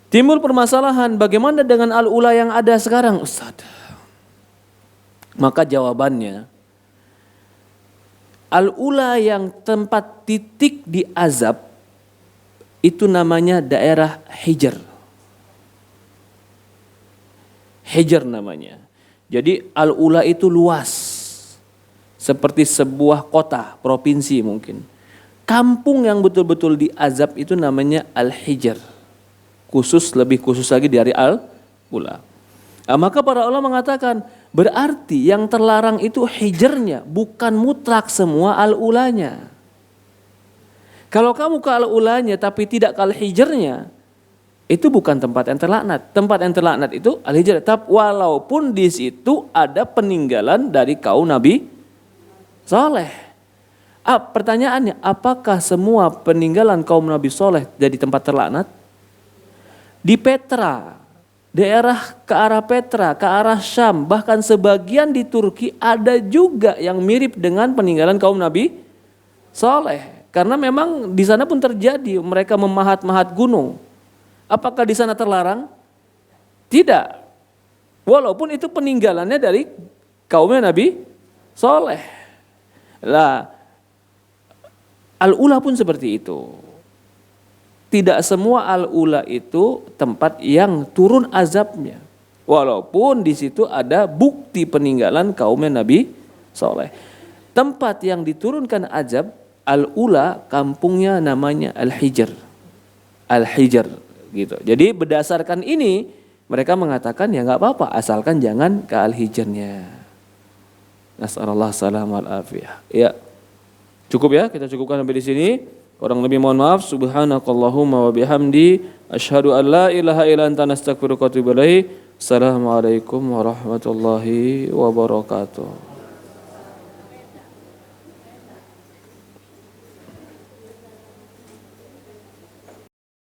Timbul permasalahan, bagaimana dengan al-ula yang ada sekarang, Ustaz? Maka jawabannya, al-ula yang tempat titik di azab itu namanya daerah Hijr. Hijr namanya. Jadi al-ula itu luas, seperti sebuah kota, provinsi mungkin. Kampung yang betul-betul diazab itu namanya al-Hijr. Lebih khusus lagi dari al-ula. Nah, maka para ulama mengatakan berarti yang terlarang itu hijrnya, bukan mutlak semua al-ulanya. Kalau kamu ke al-ulanya tapi tidak ke al-hijrnya, itu bukan tempat yang terlaknat. Tempat yang terlaknat itu al-hijr. Walaupun di situ ada peninggalan dari kaum Nabi Soleh. Pertanyaannya, apakah semua peninggalan kaum Nabi Soleh jadi tempat terlaknat? Di Petra, daerah ke arah Petra, ke arah Syam, bahkan sebagian di Turki ada juga yang mirip dengan peninggalan kaum Nabi Soleh. Karena memang di sana pun terjadi mereka memahat-mahat gunung. Apakah di sana terlarang? Tidak. Walaupun itu peninggalannya dari kaumnya Nabi Soleh. Lah, al-ula pun seperti itu. Tidak semua al-ula itu tempat yang turun azabnya. Walaupun di situ ada bukti peninggalan kaumnya Nabi Soleh. Tempat yang diturunkan azab, al-ula kampungnya namanya al-Hijr. Al-Hijr gitu. Jadi berdasarkan ini mereka mengatakan ya nggak apa-apa asalkan jangan ke al-Hijrnya. Nasallallahu salamah al-afiyah. Ya. Cukup ya, kita cukupkan sampai di sini. Kurang lebih mohon maaf. Subhanakallahumma wa bihamdi asyhadu an la ilaha illa anta astaghfiruka wa atubu ilaik. Assalamualaikum warahmatullahi wabarakatuh.